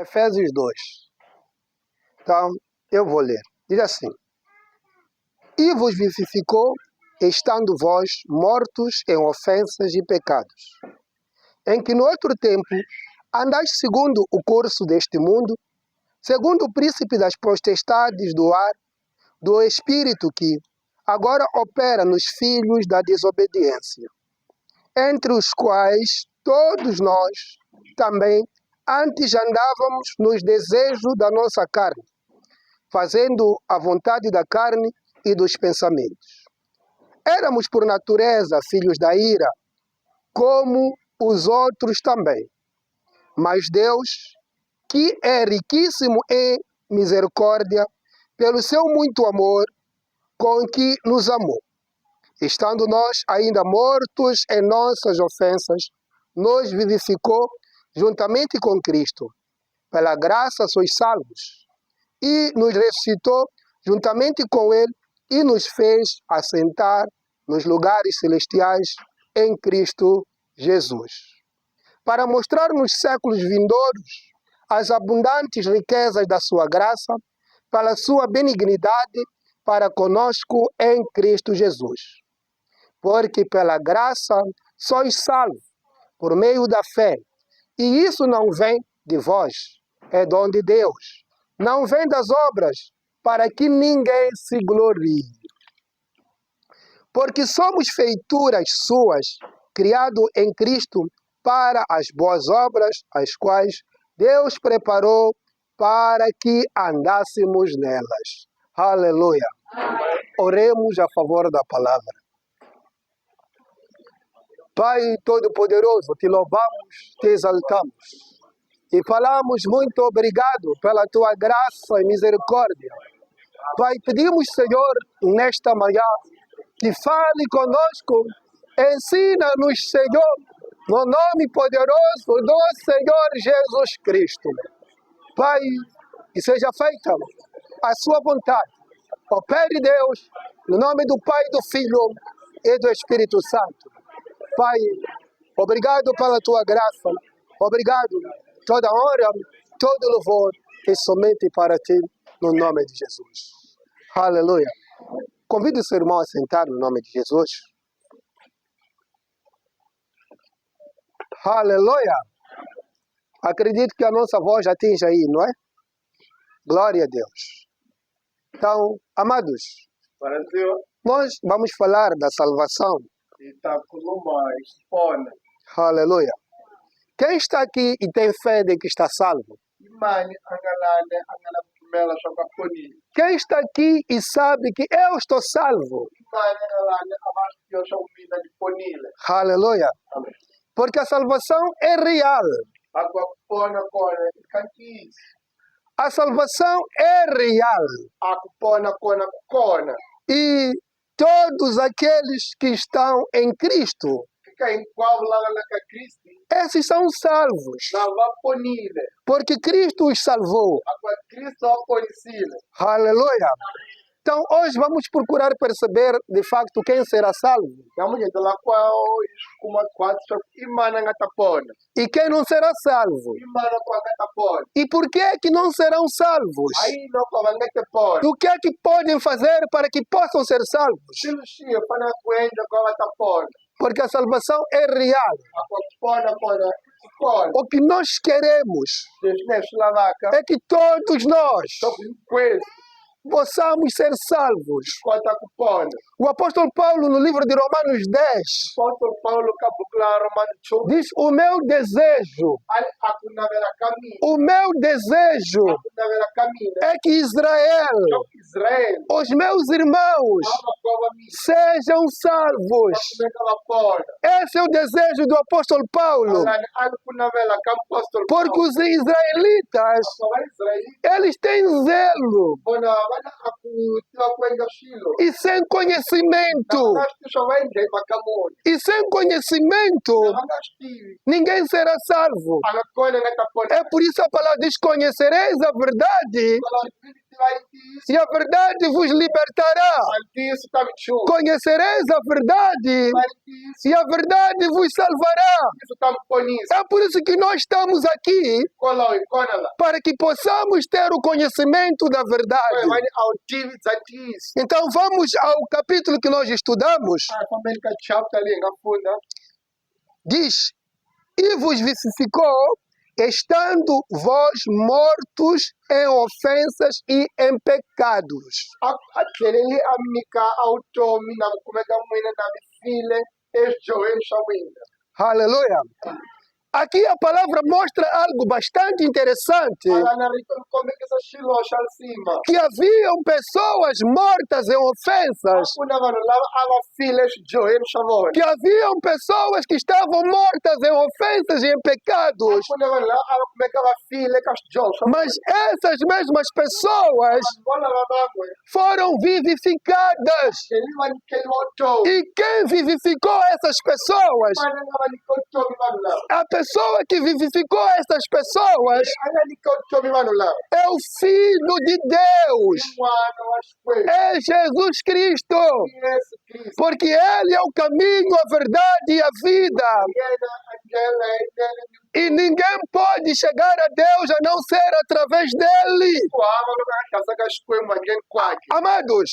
Efésios 2. Então, eu vou ler. Diz assim: E vos vivificou, estando vós mortos em ofensas e pecados, em que no outro tempo andais segundo o curso deste mundo, segundo o príncipe das potestades do ar, do espírito que agora opera nos filhos da desobediência, entre os quais todos nós também antes andávamos nos desejos da nossa carne, fazendo a vontade da carne e dos pensamentos. Éramos por natureza filhos da ira, como os outros também. Mas Deus, que é riquíssimo em misericórdia, pelo seu muito amor com que nos amou, estando nós ainda mortos em nossas ofensas, nos vivificou juntamente com Cristo. Pela graça sois salvos. E nos ressuscitou juntamente com Ele e nos fez assentar nos lugares celestiais em Cristo Jesus, para mostrar nos séculos vindouros as abundantes riquezas da sua graça, pela sua benignidade para conosco em Cristo Jesus. Porque pela graça sois salvos, por meio da fé. E isso não vem de vós, é dom de Deus. Não vem das obras, para que ninguém se glorie. Porque somos feituras suas, criado em Cristo para as boas obras, as quais Deus preparou para que andássemos nelas. Aleluia. Oremos a favor da palavra. Pai Todo-Poderoso, te louvamos, te exaltamos e falamos muito obrigado pela tua graça e misericórdia. Pai, pedimos, Senhor, nesta manhã, que fale conosco, ensina-nos, Senhor, no nome poderoso do Senhor Jesus Cristo. Pai, que seja feita a sua vontade. Opere, Deus, no nome do Pai, do Filho e do Espírito Santo. Pai, obrigado pela tua graça. Obrigado. Toda honra, todo louvor é somente para ti, no nome de Jesus. Aleluia. Convido o seu irmão a sentar no nome de Jesus. Aleluia. Acredito que a nossa voz atinge aí, não é? Glória a Deus. Então, amados, nós vamos falar da salvação. Aleluia. Quem está aqui e tem fé de que está salvo? Quem está aqui e sabe que eu estou salvo? Aleluia. Porque a salvação é real. A salvação é real. E todos aqueles que estão em Cristo, esses são salvos. Porque Cristo os salvou. Aleluia. Então, hoje vamos procurar perceber, de facto, quem será salvo. E quem não será salvo. E por que é que não serão salvos? O que é que podem fazer para que possam ser salvos? Porque a salvação é real. O que nós queremos é que todos nós possamos ser salvos. O apóstolo Paulo, no livro de Romanos 10, diz: o meu desejo é que Israel, os meus irmãos, sejam salvos. Esse é o desejo do apóstolo Paulo. Porque os israelitas, eles têm zelo e sem conhecimento. E sem conhecimento, ninguém será salvo. É por isso a palavra diz: conhecereis a verdade e a verdade vos libertará. Conhecereis a verdade e a verdade vos salvará. É por isso que nós estamos aqui, para que possamos ter o conhecimento da verdade. Então vamos ao capítulo que nós estudamos. Diz, e vos vivificou, estando vós mortos em ofensas e em pecados. Aleluia. Aqui a palavra mostra algo bastante interessante. Que haviam pessoas mortas em ofensas. Que haviam pessoas que estavam mortas em ofensas e em pecados. Mas essas mesmas pessoas foram vivificadas. E quem vivificou essas pessoas? A pessoa que vivificou essas pessoas é o Filho de Deus. É Jesus Cristo. Porque Ele é o caminho, a verdade e a vida. E ninguém pode chegar a Deus a não ser através dele. Amados,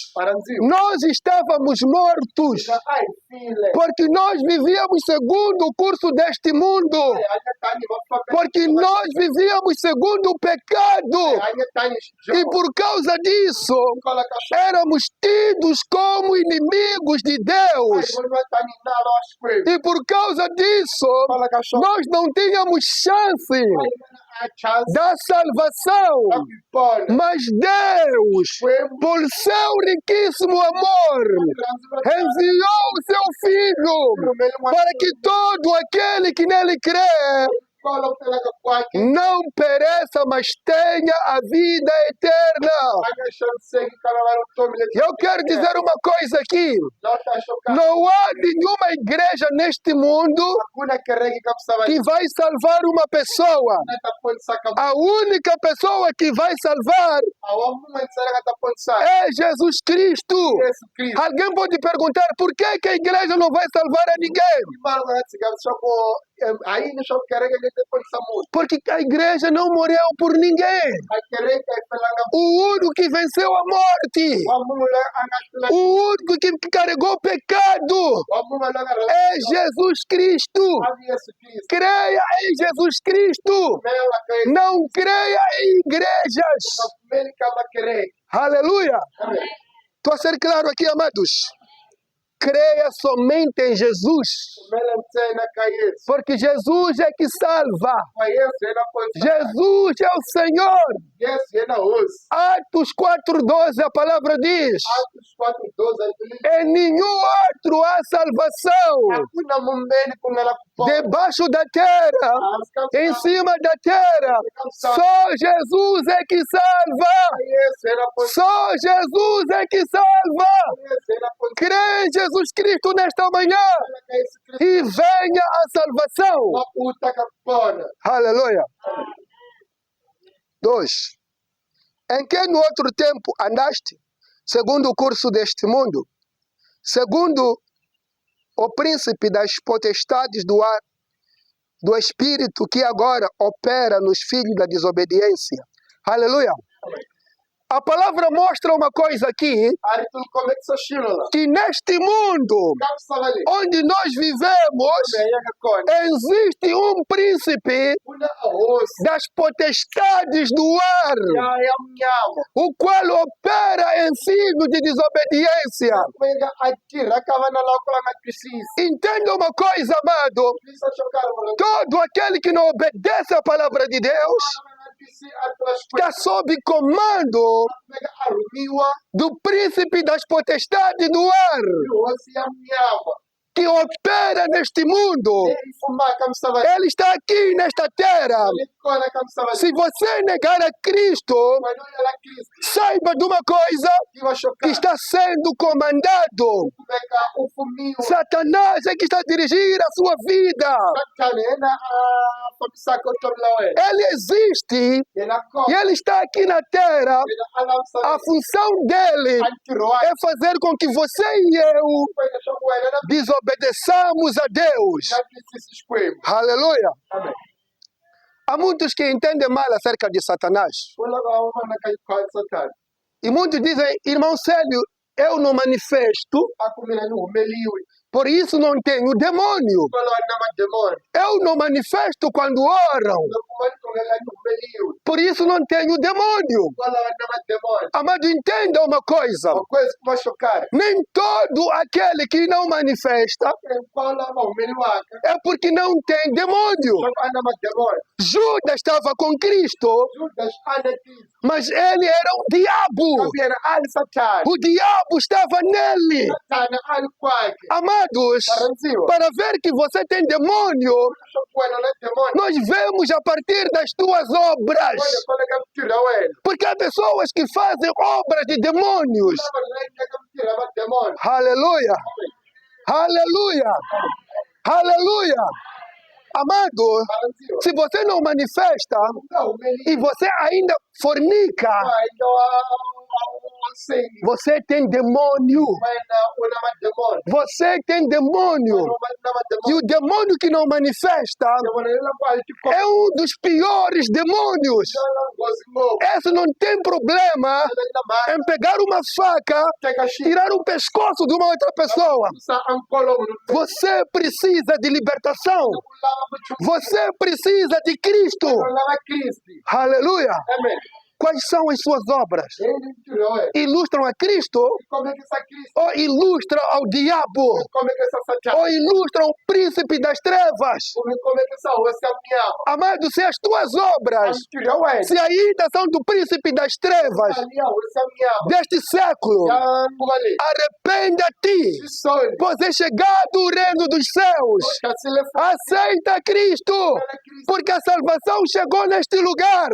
nós estávamos mortos porque nós vivíamos segundo o curso deste mundo. Porque nós vivíamos segundo o pecado. E por causa disso, éramos tidos como inimigos de Deus. E por causa disso, nós não tínhamos chance da salvação. Mas Deus, por seu riquíssimo amor, enviou o seu Filho para que todo aquele que nele crê não pereça, mas tenha a vida eterna. Eu quero dizer uma coisa aqui. Não há nenhuma igreja neste mundo que vai salvar uma pessoa. A única pessoa que vai salvar é Jesus Cristo. Alguém pode perguntar por que a igreja não vai salvar a ninguém? Porque a igreja não morreu por ninguém. O único que venceu a morte, o único que carregou o pecado é Jesus Cristo. Creia em Jesus Cristo. Não creia em igrejas. Aleluia. Estou a ser claro aqui, amados. Creia somente em Jesus. Porque Jesus é que salva. Jesus é o Senhor. Atos 4:12, a palavra diz: em nenhum outro há salvação. Debaixo da terra, em cima da terra, só Jesus é que salva. Só Jesus é que salva. Crê em Jesus Cristo nesta manhã e venha a salvação. Aleluia. 2. Em que no outro tempo andaste, segundo o curso deste mundo, segundo o príncipe das potestades do ar, do espírito que agora opera nos filhos da desobediência. Aleluia. A palavra mostra uma coisa aqui, que neste mundo onde nós vivemos, existe um príncipe das potestades do ar, o qual opera em signo de desobediência. Entenda uma coisa, amado, todo aquele que não obedece à palavra de Deus está sob comando do príncipe das potestades do ar. que opera neste mundo. Ele está aqui nesta terra. Se você negar a Cristo, saiba de uma coisa que está sendo comandado. Satanás é que está a dirigir a sua vida. Ele existe e ele está aqui na terra. A função dele é fazer com que você e eu desobedeçamos a Deus. Aleluia. Há muitos que entendem mal acerca de Satanás. E muitos dizem, irmão Célio, eu não manifesto, por isso não tenho demônio. Eu não manifesto quando oram, por isso não tenho demônio. Amado, entenda uma coisa. Nem todo aquele que não manifesta é porque não tem demônio. Judas estava com Cristo, mas ele era um diabo. O diabo estava nele. Amados, para ver que você tem demônio, nós vemos a partir das tuas obras. Porque há pessoas que fazem obras de demônios. Aleluia! Aleluia! Aleluia! Amado, se você não manifesta e você ainda fornica, você tem demônio. Você tem demônio. E o demônio que não manifesta é um dos piores demônios. Esse não tem problema em pegar uma faca, tirar o pescoço de uma outra pessoa. Você precisa de libertação. Você precisa de Cristo. Aleluia. Quais são as suas obras? Ilustram a Cristo ou ilustram ao diabo? Ou ilustram o príncipe das trevas? Amado, se as tuas obras se ainda são do príncipe das trevas deste século, arrependa-te, pois é chegado o reino dos céus. Aceita Cristo, porque a salvação chegou neste lugar.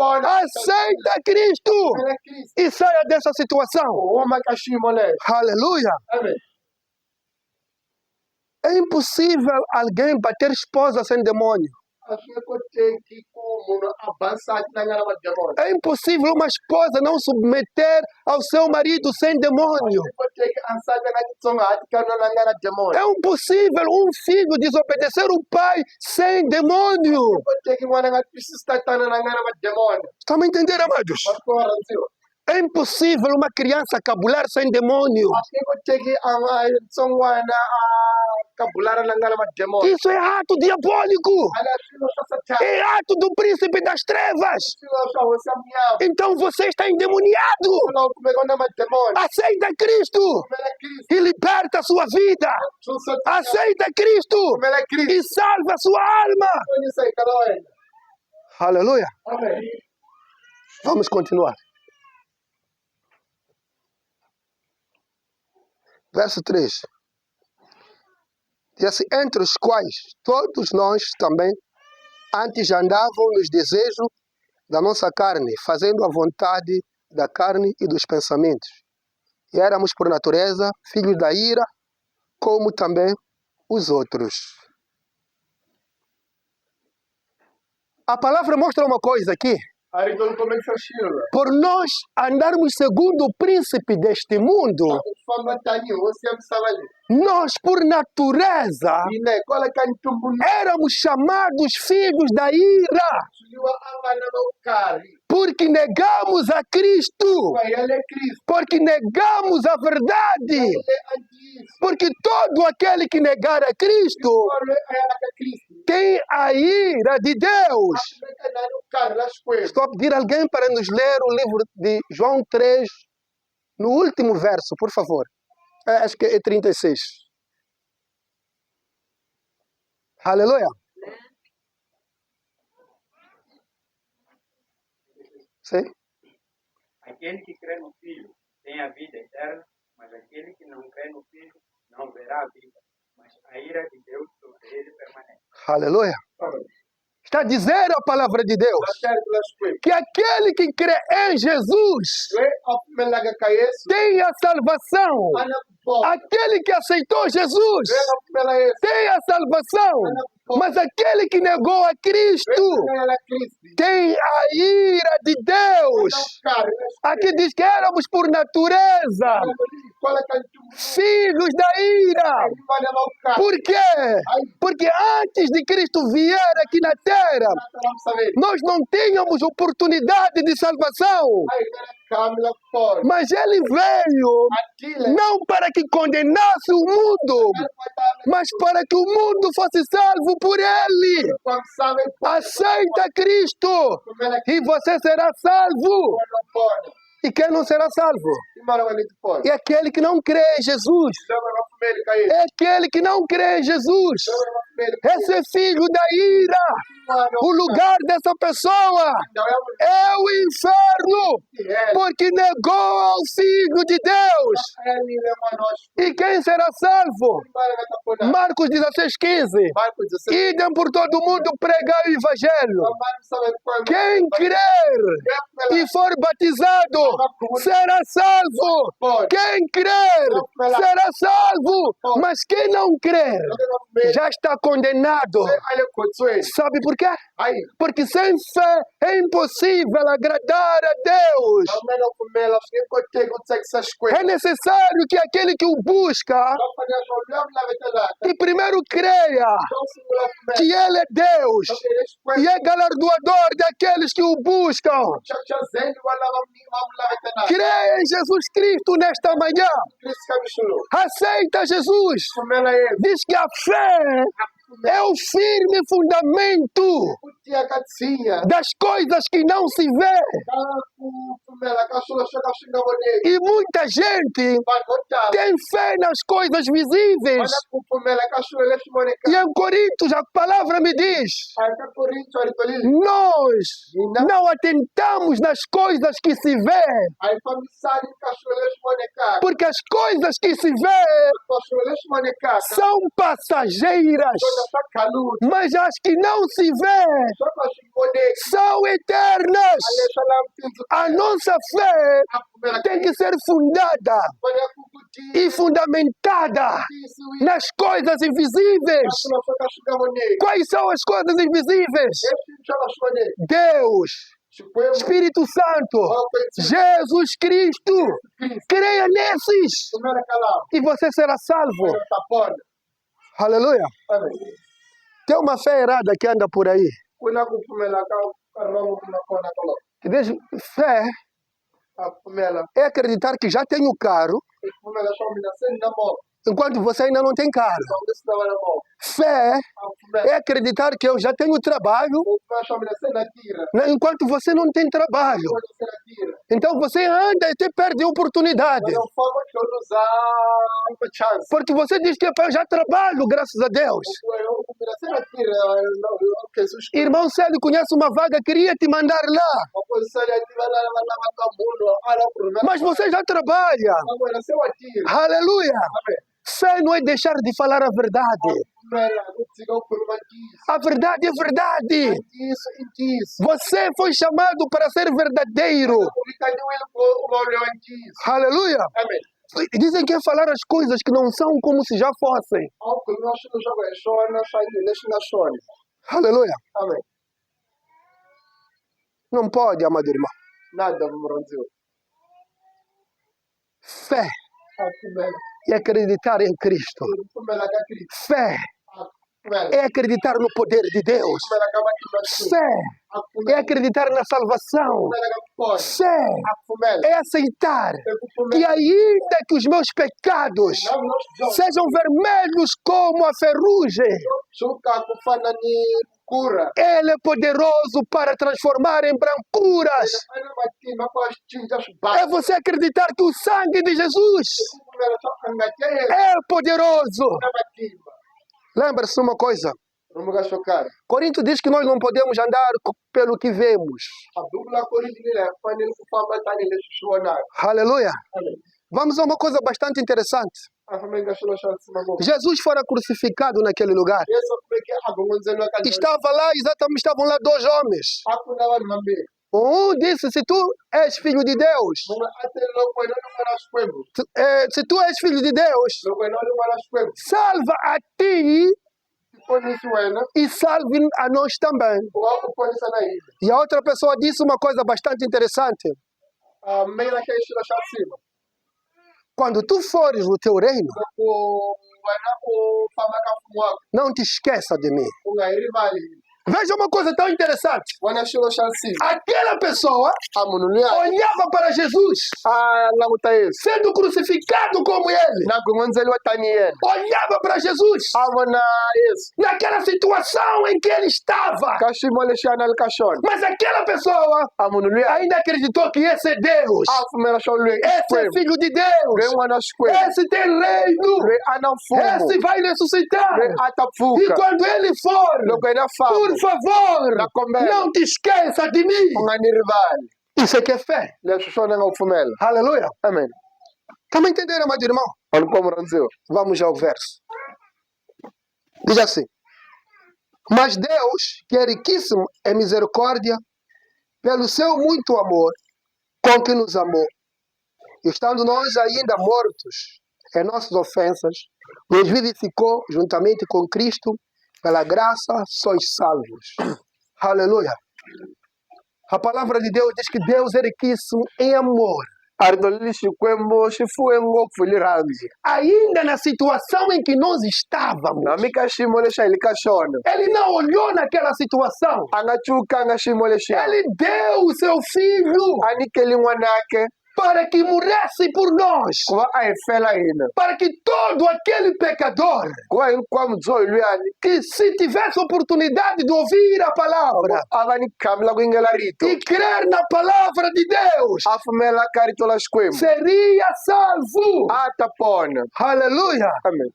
Aceita Cristo e saia dessa situação. Aleluia. É impossível alguém bater esposa sem demônio. É impossível uma esposa não submeter ao seu marido sem demônio. É impossível um filho desobedecer o pai sem demônio. Estão me entendendo, amados? É impossível uma criança cabular sem demônio. Isso é ato diabólico. É ato do príncipe das trevas. Então você está endemoniado. Aceita Cristo e liberta a sua vida. Aceita Cristo e salva a sua alma. Aleluia. Vamos continuar. Verso 3. Diz assim, entre os quais todos nós também antes andavam nos desejos da nossa carne, fazendo a vontade da carne e dos pensamentos. E éramos por natureza filhos da ira, como também os outros. A palavra mostra uma coisa aqui. Por nós andarmos segundo o príncipe deste mundo, nós por natureza éramos chamados filhos da ira, porque negamos a Cristo, porque negamos a verdade, porque todo aquele que negar a Cristo tem a ira de Deus. Estou a pedir a alguém para nos ler o livro de João 3, no último verso, por favor. Acho que é 36. Aleluia. Sim. Aquele que crê no Filho tem a vida eterna, mas aquele que não crê no Filho não verá a vida, mas a ira de Deus sobre ele permanece. Aleluia. Amém. Está a dizer a palavra de Deus Nashari tunashukuru. que aquele que crê em Jesus We apumelaga ka Yesu. tem a salvação. Anakupona. Aquele que aceitou Jesus We apumela Yesu. tem a salvação. Mas aquele que negou a Cristo Anakupela Kristo. tem a ira de Deus. Anakukari. Aqui diz que éramos por natureza Kola kantu. filhos da ira. Imani maukari. Por quê? Porque antes de Cristo vier aqui na terra, nós não tínhamos oportunidade de salvação. Kamila kupona. Mas ele veio Atile. não para que condenasse o mundo, mas para que o mundo fosse salvo por ele. Kwamsabe Aceita Cristo kumela e você será salvo. kupona. E quem não será salvo? Imani wanitupona. É aquele que não crê em Jesus. Lama mafumeli ka Yesu. É aquele que não crê em Jesus. Lama mafumeli ka Esse é filho da ira. O lugar dessa pessoa é o inferno, porque negou o Filho de Deus. E quem será salvo? Marcos 16:15. Idem por todo o mundo pregar o Evangelho. Quem crer e for batizado será salvo. Quem crer será salvo. Mas quem não crer já está condenado. Sabe por quê? Porque sem fé é impossível agradar a Deus. É necessário que aquele que o busca, que primeiro creia que Ele é Deus e é galardoador daqueles que o buscam. Creia em Jesus Cristo nesta manhã. Aceita Jesus. Diz que a fé é o firme fundamento das coisas que não se vê. E muita gente tem fé nas coisas visíveis. E em Coríntios a palavra me diz: nós não atentamos nas coisas que se vê, porque as coisas que se vê são passageiras, mas as que não se vê são eternas. A nossa fé tem que ser fundada e fundamentada nas coisas invisíveis. Quais são as coisas invisíveis? Deus, Espírito Santo, Jesus Cristo. Creia nesses e você será salvo. Aleluia. Tem uma fé errada que anda por aí. Que diz, fé é acreditar que já tenho carro enquanto você ainda não tem carro. Fé é acreditar que eu já tenho trabalho enquanto você não tem trabalho. Então você anda e te perde oportunidade. Porque você diz que eu já trabalho, graças a Deus. Irmão Célio conhece uma vaga, queria te mandar lá. Mas você já trabalha. Aleluia. Fé não é deixar de falar a verdade. A verdade é verdade. Você foi chamado para ser verdadeiro. Aleluia. Dizem que é falar as coisas que não são como se já fossem. Aleluia. Não pode, amado irmão. Nada, Brasil. Fé é acreditar em Cristo. Fé é acreditar no poder de Deus. Fé é acreditar na salvação. Fé é aceitar que ainda que os meus pecados sejam vermelhos como a ferrugem, Ele é poderoso para transformar em brancuras. É você acreditar que o sangue de Jesus é poderoso. Lembra-se uma coisa. Corinto diz que nós não podemos andar pelo que vemos. Aleluia. Vamos a uma coisa bastante interessante. A família gastou a cima ngopfu. Jesus fora crucificado naquele lugar. Yesu kumeke agongonzeliwa ka Yesu. Estavam lá dois homens. A ku na vanhu vambirhi. Um disse, se tu és filho de Deus, Mun'we a te loko wena u n'wana wa Xikwembu. se tu és filho de Deus, Loko wena u ri n'wana wa Xikwembu. salva a ti Ponisi wena. e salve a nós também. U nga ku ponisa na hina. E a outra pessoa disse uma coisa bastante interessante. Mina xa xilo xa cima. Quando tu fores no teu reino, Loko wena u famba ka mfumo wako, não te esqueça de mim. u nga hi rivali. Veja uma coisa tão interessante. Vona xilo xa cima. Aquela pessoa A munhu luya olhava para Jesus, a languta Yesu. sendo crucificado como ele. Na gongonzeliwa tanihi yena. Olhava para Jesus, A vona Yesu. naquela situação em que ele estava. Ka xiyimo lexi a nga le ka xona. Mas aquela pessoa A munhu luya ainda acreditou que esse é Deus. a pfumela xo loyi i Esse é Xikwembu. filho de Loyi Deus. n'wana wa Xikwembu. Esse tem reino. Loyi a na mfumo. Esse vai ressuscitar. Loyi a ta E pfuka. quando ele for, Loko yena famba. por favor, Na kombela. não te esqueça de mim. U nga ni rivali. Isso é que é fé. Leswi swona nga wu pfumela. Aleluia. Amen. Estamos entendendo, amado irmão? A ni komu rhandziwa. Vamos ao verso. Diz assim: mas Deus, que é riquíssimo em misericórdia, pelo seu muito amor com que nos amou, estando nós ainda mortos em nossas ofensas, nos vivificou juntamente com Cristo, pela graça sois salvos. Aleluia. A palavra de Deus diz que Deus é riquíssimo em amor. A rito leri Xikwembu xi fuwe ngopfu hi rirhandzu. Ainda na situação em que nós estávamos, Hambi ka xiyimo lexi a hi le ka xona. Ele não olhou naquela situação. A nga cukanga xiyimo lexiya. Ele deu o seu filho A nyikeli n'wanake para que morresse por nós, ku va a hi fela hina. para que todo aquele pecador Ku va hinkwavo byo hi luyani. que se tivesse oportunidade de ouvir a palavra A va ni khami la ku yingela rito. e crer na palavra de Deus, A pfumela ka rito la Xikwembu. seria salvo. A ta pona. Aleluia. Amen.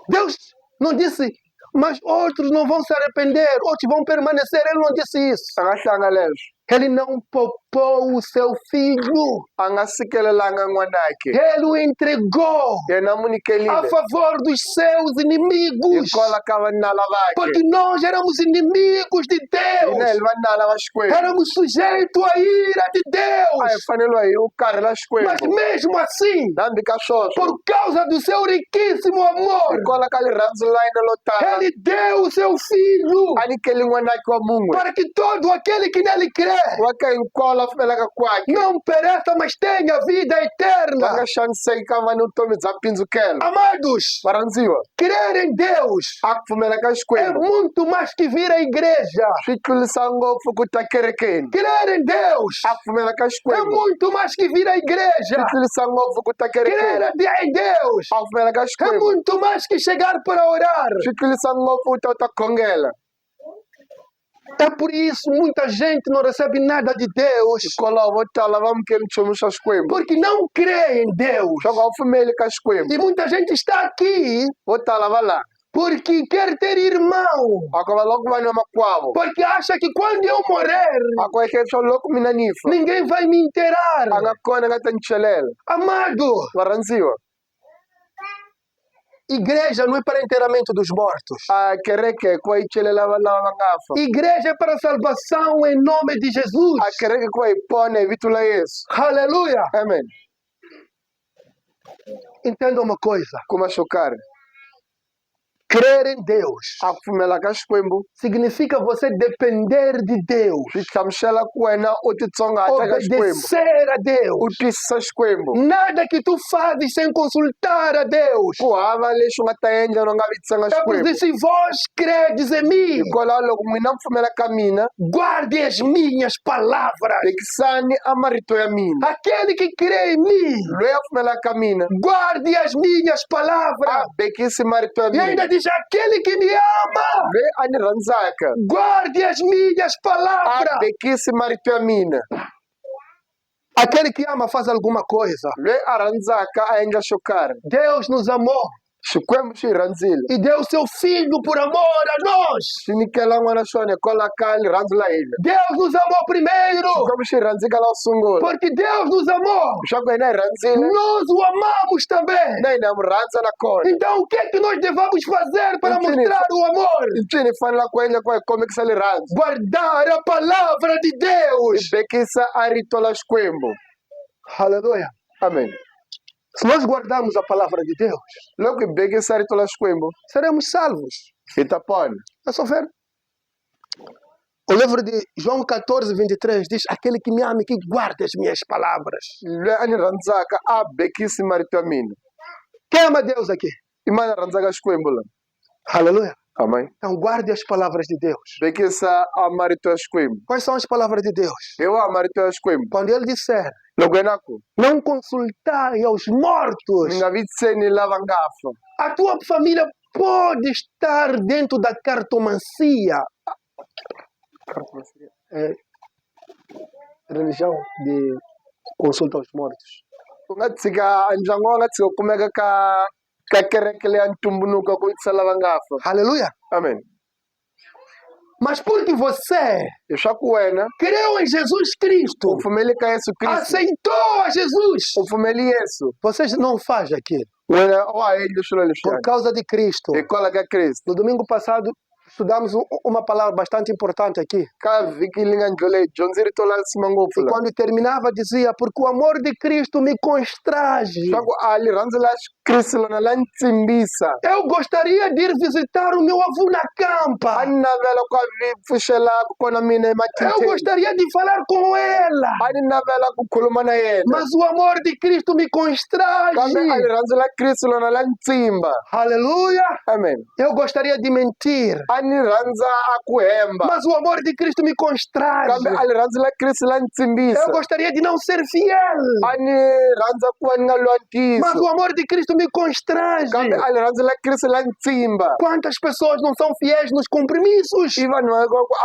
Deus não disse, mas outros não vão se arrepender, outros vão permanecer. Ele não disse isso. A nga hlanga leswo. Ele não poupou o seu filho. A nga sikelelanga n'wanake. Ele o entregou Yena mu a nikelile. favor dos seus inimigos. Hikwalaho ka vanala Porque vake. nós éramos inimigos de Hina hi Deus. vanala va Xikwembu. Éramos sujeitos à ira de A hi Deus. faneriwa hi vukarhi la Mas Xikwembu. mesmo assim, Hambi ka sweswo. por causa do seu riquíssimo amor, Hikwalaho ka rirhandzu la yena lo tala. Ele deu o seu filho A nyikeli n'wanake wa mun'we. para que todo aquele que nele crê Va ka hinkwavo la pfumelaka kwake. não pereça, mas tenha vida Va eterna. nga xaniseki ka va ni vutomi bya pindzukelo. Amados, Varhandziwa. crer em Deus A ku pfumela ka é Xikwembu. muito mais que vir à igreja. Swi tlurisa ngopfu ku ta kerekeni. Crer em Deus A ku pfumela ka é Xikwembu. muito mais que vir à igreja. Swi tlurisa ngopfu ku ta Crer kerekeni. em Deus A ku pfumela ka é Xikwembu. muito mais que chegar para orar. Swi tlurisa ngopfu ku ta u ta khongela. É por isso muita gente não recebe nada de Deus, Hikwalaho vo tala va amukeli nchumu swa Xikwembu. porque não crê em Deus. Swa ku a wu pfumeli ka Xikwembu. E muita gente está aqui Vo tala va laha. porque quer ter irmão, A ku va lava ku va ni vamakwavo. porque acha que quando eu morrer, A ku ehleketa swa loko mina ni fa. ninguém vai me enterrar. A nga kona a nga ta ni chelela. Amado, Varhandziwa. igreja não é para enterramento dos mortos. A kereke ku va yi chelela lava va nga fa. Igreja é para salvação em nome de Jesus. A kereke ku va yi pona hi vito la Yesu. Aleluia. Amen. Entenda uma coisa. Kuma swo karhi. Crer em Deus A ku pfumela ka Xikwembu significa você depender de Deus, swi hlamusela ku wena u titsongahata ka Xikwembu. obedecer a Deus. U twisisa Xikwembu. Nada que tu fazes sem consultar a Deus. Ku hava leswi u nga ta endla no nga vitsanga É por Xikwembu. isso, se vós credes em mim, Hikwalaho loko n'wina mi pfumela ka mina, guarde as minhas palavras. vekisani a marito ya mina. Aquele que crê em mim, Loyi a pfumelaka ka mina, guarde as minhas a palavras. bekisi marito ya E ainda mina. diz: aquele que me ama, Loyi a ni rhandzaka, guarde as minhas a palavras. bekisi marito ya mina. Aquele que ama faz alguma coisa. Loyi a rhandzaka a endla xo karhi. Deus nos amou Xikwembu xi rhandzile. e deu seu filho por amor a nós. Xi nyikela n'wana xona hikwalaho ka rirhandzu la hina. Deus nos amou primeiro, Xikwembu xi rhandzika la sungula. porque Deus nos amou. Leswaku yena hi rhandzile, Nós o amamos também. na hina ha mu rhandza nakona. Então, o que é que nós devemos fazer para Sim. mostrar o amor? I ncini hi fanelaka ku endla ku hi kombekisa rirhandzu. Guardar a palavra de Hi Deus. bekisa a rito la Xikwembu. Aleluia. Amen. Se nós guardarmos a palavra de Deus, Loko hi bekisa a rito la Xikwembu, seremos salvos. hi ta pona. É só ver. O livro de João 14, 23 diz: aquele que me ama e que guarda as minhas palavras. Loyi a ni rhandzaka a bekisi marito ya mina. Quem ama Deus aqui? I mani a rhandzaka Xikwembu la? Aleluia. Amen. Então guarde as palavras de Deus. Bekisa a marito ya Xikwembu. Quais são as palavras de Deus? Hi wahi marito ya Xikwembu? Quando ele disser: Loko yena ku, não consultai aos mortos, mi nga vitseni lava nga fa. a tua família pode estar dentro da cartomancia, religião de consulta aos mortos. U nga tshika ndyangu wa nga tshika u kumeka ka kereke leya ntumbuluko ku vutisa lava nga fa. Aleluia. Amen. Mas porque você Leswaku wena creu em Jesus Cristo, u pfumeli ka Yesu Kristo, aceitou a Jesus, u pfumeli Yesu, você não faz aquilo. wena a wa ha endli swilo Por leswiya causa de Cristo. hikwalaho ka Kristo. No domingo passado, estudamos uma palavra bastante importante aqui. Ka vhiki leyi nga ndlhula hi dyondze rito la sima ngopfu E la. quando terminava, dizia: porque o amor de Cristo me constrange. Leswaku a rirhandzu la Kristo lona la ni tsimbisa. Eu gostaria de ir visitar o meu avô na campa. A ni navela ku a pfuxela kona mina Eu emathintheni. gostaria de falar com ela. A ni navela ku khuluma na yena. Mas o amor de Cristo me Kambe a constrange. rirhandzu la Kristo lona la ni tsimba. Aleluia. Amen. Eu gostaria de mentir. A ni rhandza a ku hemba. Mas o amor de Cristo me constrange. Kambe a rirhandzu la Kristo la ni tsimbisa. Eu gostaria de não ser fiel. A ni rhandza ku va ni nga lwa Mas ntiyiso. o amor de Cristo me constrange. Kambe a rirhandzu la Kristo la ni tsimba. Quantas pessoas não são fiéis nos compromissos? I vanhu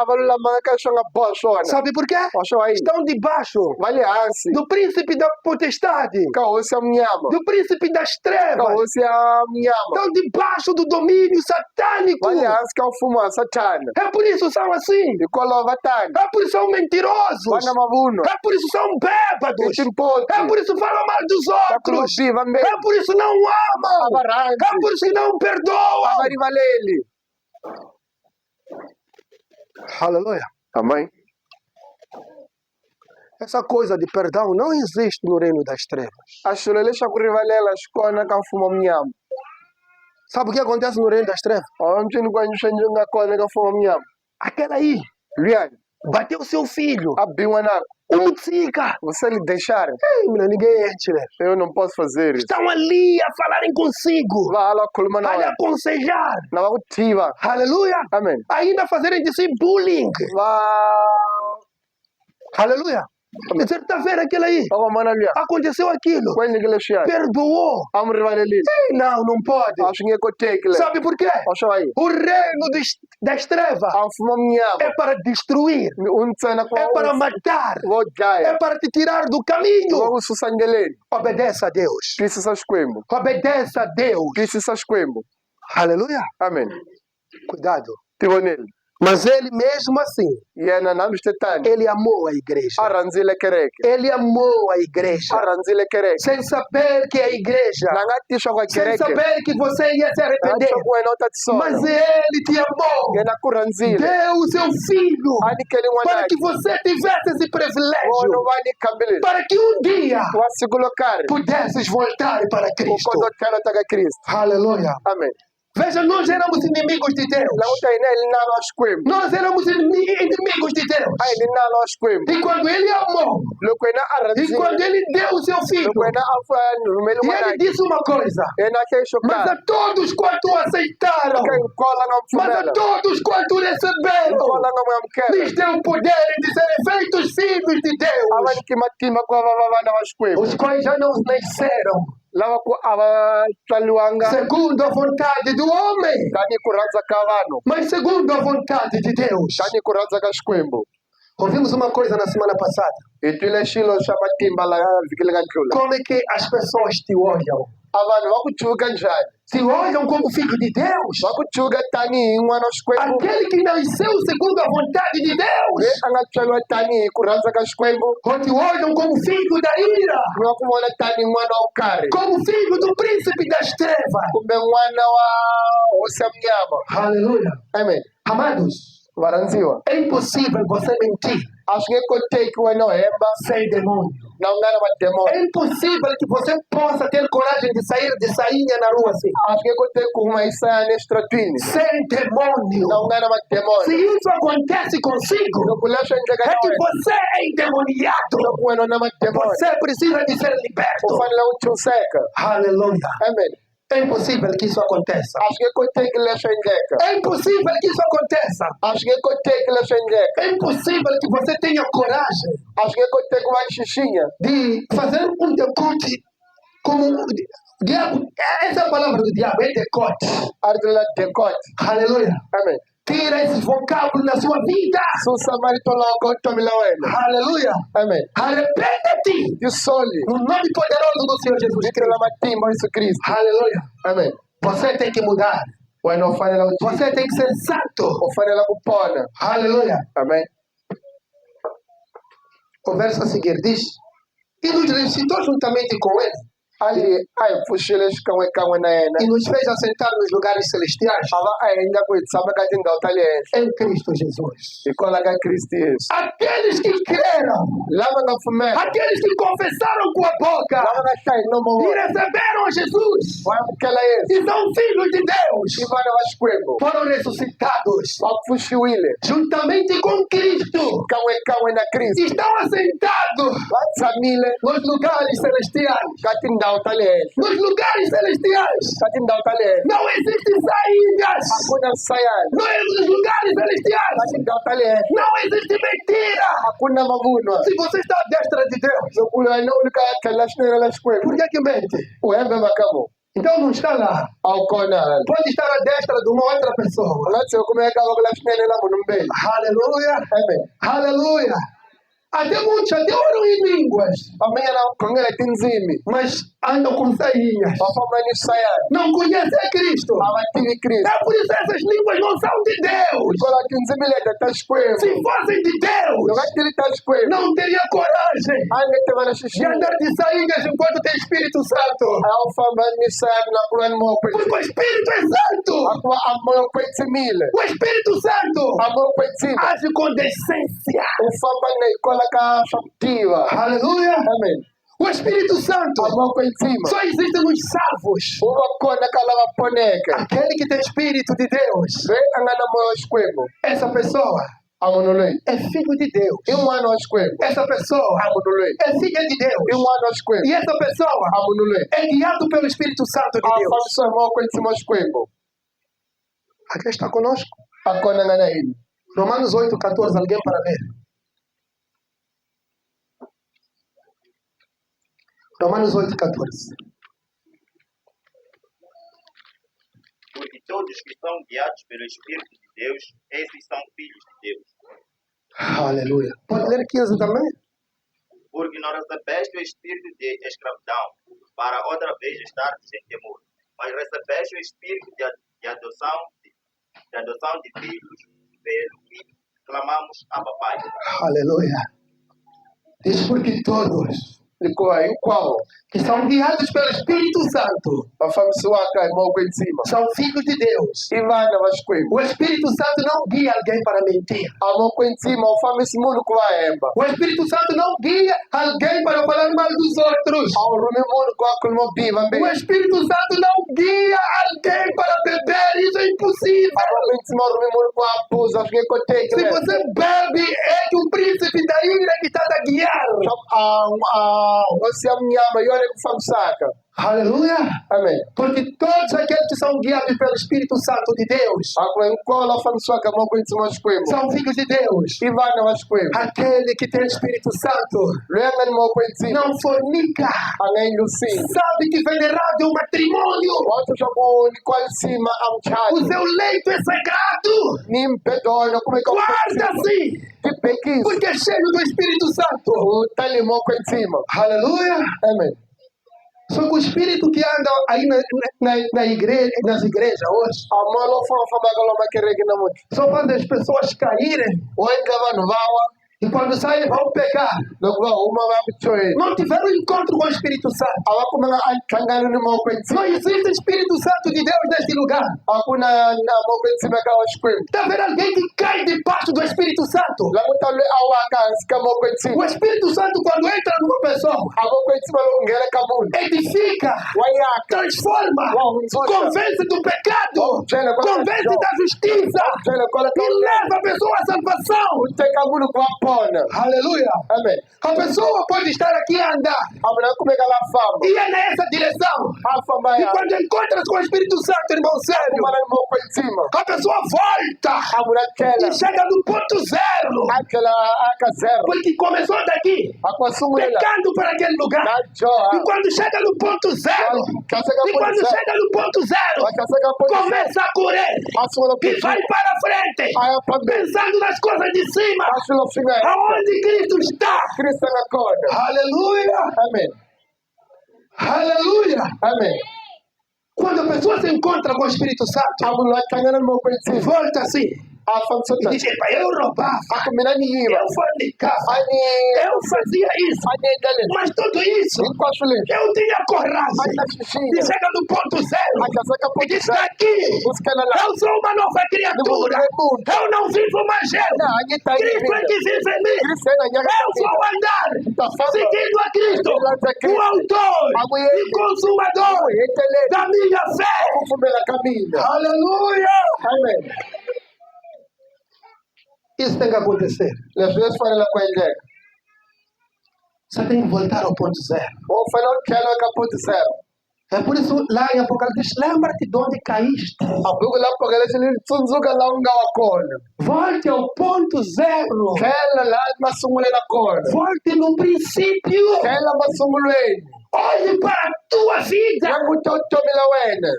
a va lulamanga ka swi nga boha swona. Sabe por quê? Wa swo hayi Estão debaixo va le hansi do príncipe da potestade, ka hosi ya munyama, do príncipe das ka trevas. hosi ya munyama, Estão debaixo do domínio satânico. va le hansi ka mfumo wa Satana. É por isso são assim. Hikwalaho va tani É por isso são va mentirosos. na mavunwa, É por isso são i bêbados. timpotsi, É por isso falam mal dos va outros. kulobi va mbele, É por isso não a amam. va É rhandzi, por isso que não a va perdoam. rivaleli. Aleluia. Amen. Essa coisa de perdão não existe no reino das trevas. A xilo leswaku rivalela xi kona ka mfumo wa munyama. Sabe o que acontece no reino das trevas? A va ncini kwanyu swa nga kona ka mfumo wa munyama. Aquela aí Luyani bateu seu filho. a bi n'wanaka, Umutsika. você lhe deixar, Ei, menina, ninguém enche, né? eu não posso fazer isso. Estão ali a falarem consigo, Va hala khuluma na a lhe wena aconselhar. na va ku tiva. Aleluia. Amen. Ainda fazerem de si bullying. Va Aleluia. De certa-feira, aquele aí va mana luya aconteceu aquilo. ku endleke leswiyani Perdoou. a mu rivalelile. Ei, não pode. A swi nge koteki le. Sabe por quê? A swo hayi O reino das trevas a mfumo wa munyama é para destruir, u ntsena ku é para matar, vo dlaya, é para te tirar do va caminho. ku susa ndleleni. Obedeça a Deus. Twisisa Xikwembu, Obedeça a Deus. twisisa Xikwembu. Aleluia. Amen. Cuidado. Ti vonile Mas ele mesmo assim, yena na mstetani ele amou a igreja. a rhandzile kereke, Ele amou a igreja. a rhandzile kereke. Sem saber que a igreja, Na nga ti swa ku sem kereke, saber que você ia se na arrepender. swa ku wena u ta tisola. Mas ele te amou. Yena ku rhandzile Deu o seu filho a nyikele para que n'wanake você tivesse esse vona privilégio. va ni kambile Para que um dia wa siku lo karhi pudesses voltar para u Cristo. kota u tlhela ta ka Kristo. Aleluia. Amen. Veja, nós éramos inimigos de Deus. Languta hina hi nala wa Xikwembu, Nós éramos inimigos de Deus. a hi ni nala wa Xikwembu. E quando ele amou, Loko yena a e rhandzile, quando ele deu o seu filho, loko yena a rhumeli e ele n'wanake, disse uma coisa: yena a hle xo mas a karhi todos quanto aceitaram, ka hinkwavo la nga mas a pfumela, todos quanto receberam, hinkwavo la nga n'wi amukela, lhes deu o poder de serem feitos filhos de a va Deus, nyiki matimba ku va va vana va Xikwembu, os quais já não nasceram lava ku a va tswaliwanga segundo a vontade do homem, tanihi ku rhandza ka vanhu, mas segundo a vontade de Deus. tanihi ku rhandza ka Xikwembu. Ouvimos uma coisa na semana passada. Hi twile xilo xa matimba laha vhiki le nga ndlhula. Como é que as pessoas te olham? Abantu bakuchuka njani? Se olham como filho de Deus, Bakuchuka tanihi n'wana wa Xikwembu? aquele que nasceu segundo a vontade de Deus, Loyi a nga tswariwa tanihi ku rhandza ka Xikwembu? ou te olham como filho da ira, Kumbe va ku vona tanihi n'wana wa vukarhi? como filho do príncipe das trevas. Kumbe n'wana wa hosi ya munyama? Aleluia. Amen. Amados, Varhandziwa, é impossível você mentir a swi nge koteki wena u hemba sem demônio. na u nga na mademoni. É impossível que você possa ter coragem de sair de sainha na rua assim, A swi nge koteki ku huma hi sayani exitratwini sem demônio. na u nga na Se mademoni. isso acontece consigo, Loko leswi endleka é na que wena, você é endemoniado. loko wena u na mademoni, Você precisa de ser u liberto. fanele u thuseka. Aleluia. Amen. É impossível que isso aconteça. A swi nge koteki leswi endleka. É impossível que isso aconteça. A swi nge koteki leswi endleka. É impossível que você tenha coragem A swi nge koteki ku va ni xixinha de fazer um decote como o diabo. Essa é a palavra do diabo, é decote. a ri la decote. Aleluia. Amen. Tira esses vocábulos da sua vida. Susa marito loko vutomi la wena. Aleluia. Amen. Arrependa-te Tisoli no nome poderoso do Senhor Jesus vito la Cristo. matimba Yesu Kristo. Aleluia. Amen. Você tem que mudar. Wena u fanele u Você tem que ser santo. u fanele ku pona. Aleluia. Amen. O verso a seguir diz: E nos ressuscitou juntamente com ele, Ali a hi pfuxile xikan'wekan'we na yena. e nos fez assentar nos lugares celestiais A va a endla ku hi tshama ka tindhawu ta le henhla em Cristo Jesus. hikwalaho ka Kristo Yesu. Aqueles que creram, Lava nga pfumela, aqueles que confessaram com a boca lava nga hlayi nomo e vona, receberam a Jesus va amukela Yesu. e são filhos de Deus, I vana va Xikwembu. foram ressuscitados Va pfuxiwile juntamente com Cristo, xikan'wekan'we na Kristo. estão assentados Va tshamile nos lugares celestiais. ka tindhawu ta le henhla. Nos lugares celestiais Ka tindhawu ta le henhla. não existem saídas. A ku na nsayani. Nos lugares Ka celestiais tindhawu ta le henhla. não existe mentira. A ku na mavunwa. Se você está à destra de Deus, Loko wena u ri ka tlhela swinene la Xikwembu, por que mente? u hembe makamo. Então não está lá. A wu kona hala. Pode estar à destra de uma outra U pessoa. nga tlhela u kumeka va ku la swinene la munhu mbele. Aleluia. Amen. Aleluia. Até muitos até oram em línguas, Van'wanyana va khongela tindzimi, mas andam com sainhas. va famba ni swayani, Não conhecem a Cristo. a va tivi Kristo. É por isso essas línguas não são de Deus. Hikwalaho tindzimi leti ta Xikwembu. Se fossem de Deus, Loko a ti ri ta Xikwembu, não teria coragem a nge te va na de xixima. andar de sainhas enquanto tem Espírito Santo. A wu famba ni swayani na ku va ni moya Porque o Espírito é santo. a ku va a moya ku tshimile. O Espírito Santo A moya ku tshima. age com decência. U famba na hikwalaho ka swa ku tiva. Aleluia. Amen. O Espírito Santo A moya ku tshima. só existe nos salvos. U va kona ka lava poneke. Aquele que tem Espírito de Deus. Loyi a nga na moya wa Xikwembu, Essa pessoa a munhu loyi é filho de Deus. i n'wana wa Xikwembu. Essa pessoa A munhu loyi é filha de i Deus. n'wana wa Xikwembu. E essa pessoa A munhu loyi é guiado pelo Espírito Santo de a Deus. fambisiwa hi moya ku tshima wa Xikwembu. Aqui está conosco. A kona nga na yini. Romanos 8,14. Alguém para ler? Romanos 8,14. Porque todos que são guiados pelo Espírito de Deus, esses são filhos de Deus. Aleluia. Pode ler 15 também? Porque não recebeste o espírito de escravidão, para outra vez estar sem temor, mas recebeste o espírito de adoção de filhos, pelo que clamamos a papai. Aleluia. Diz porque todos Hikuva hinkwavo que são guiados pelo Espírito Santo va fambisiwaka hi moya ku tshima são filhos de Deus. i vana va Xikwembu. O Espírito Santo não guia alguém para mentir. A moya ku tshima wu fambisi munhu ku va hemba. O Espírito Santo não guia alguém para falar mal dos outros. A wu rhumi munhu ku va khuluma bihi O vambirhi. Espírito Santo não guia alguém para beber. Isso é A impossível. moya ku tshima wu rhumi munhu ku va phuza swi nge koteki. Se você bebe, é que o príncipe da ira que está a guiar. Hosi ya munyama hi yona yi ku fambisaka. Aleluia. Amen. Porque todos aqueles que são guiados pelo Espírito Santo de Deus A ku hinkwavo lava fambisiwaka hi moya ku tshima wa Xikwembu são filhos de Deus. i vana va Xikwembu. Aquele que tem o Espírito Santo Loyi a nga ni moya ku tshima não fornica. a nga endli vusingi. Sabe que vem errado é um matrimônio. Wa swi swa ku ni kwalisima a O muchachi seu leito é sagrado. ni mbedo wa wena kumeka Guarda-se, tibekisi porque é cheio do Espírito Santo. u tale hi moya ku tshima. Aleluia. Amen. Só que o espírito que anda aí na igreja, nas igrejas hoje, Amalo fama galoma kerege na muito. só faz as pessoas caírem Wenga vanu vawa. e quando saem vão pecar. Lokwa uma va bichoe. Não tiveram encontro com o Espírito Santo. Awako mga antangano ni mo kwenzi. Não existe Espírito Santo de Deus neste lugar. Akuna na mo kwenzi makawa shkwem. Está vendo alguém que cai debaixo do Espírito Santo? Lamutale awaka ska mo kwenzi. O Espírito Santo, quando entra numa pessoa, Abo kwenzi malo ngere kabun. edifica, Wayaka. transforma, convence do pecado, convence da justiça Tele kola e leva a pessoa à salvação. Uteka munu kwa pona. Aleluia. Amen. A pessoa pode estar aqui a andar Amuna kumeka la fama. e é nessa direção. Afama E ya. quando encontra com o Espírito Santo, irmão sério, Kumana mo kwenzima. a pessoa volta Amuna kela. e chega no ponto zero. Akela aka zero. Porque começou daqui, Akwasumulela. pecando para aquele lugar. Na joa. E quando chega no ponto zero, Kaseka e quando ponisa. chega no ponto zero, Kaseka ponisa. começa a correr Asula e vai para frente, Aya pambe. pensando nas coisas de cima, Asula finga. aonde Cristo está. Krista na kona. Aleluia, Amen. aleluia. Amen. Quando a pessoa se encontra com o Espírito Santo, Amuna tangana mo kwenzima. volta assim Afam e sota. diz: "Epa, eu roubava, Akumina ni yiva. eu fornicava, Ani. eu fazia isso, Ani dale. mas tudo isso Inkwashule. eu tinha coragem." Ani E shishina. chega no ponto zero Akaseka e diz: ponisa. "Daqui Uskana la. eu sou uma nova criatura, eu não vivo mais eu, Na anyi tayi. Cristo é que vive em mim. Krista na nyaka. Eu vou andar seguindo a Cristo, o autor e consumador Etele. da minha fé." Kufumela kamina. Aleluia! Amen. Isso tem que acontecer. Las vezes fanele kwendeka. Você tem que voltar ao ponto zero. Ofana kela kaputi zero. É por isso lá em Apocalipse, lembra-te de onde caíste. Abuku la pagala chini tsunzuka la unga wakona. Volte ao ponto zero. Kela la masungule la kona. Volte no princípio. Kela masungulweni. Olhe para a tua vida. Yangu totomila wena.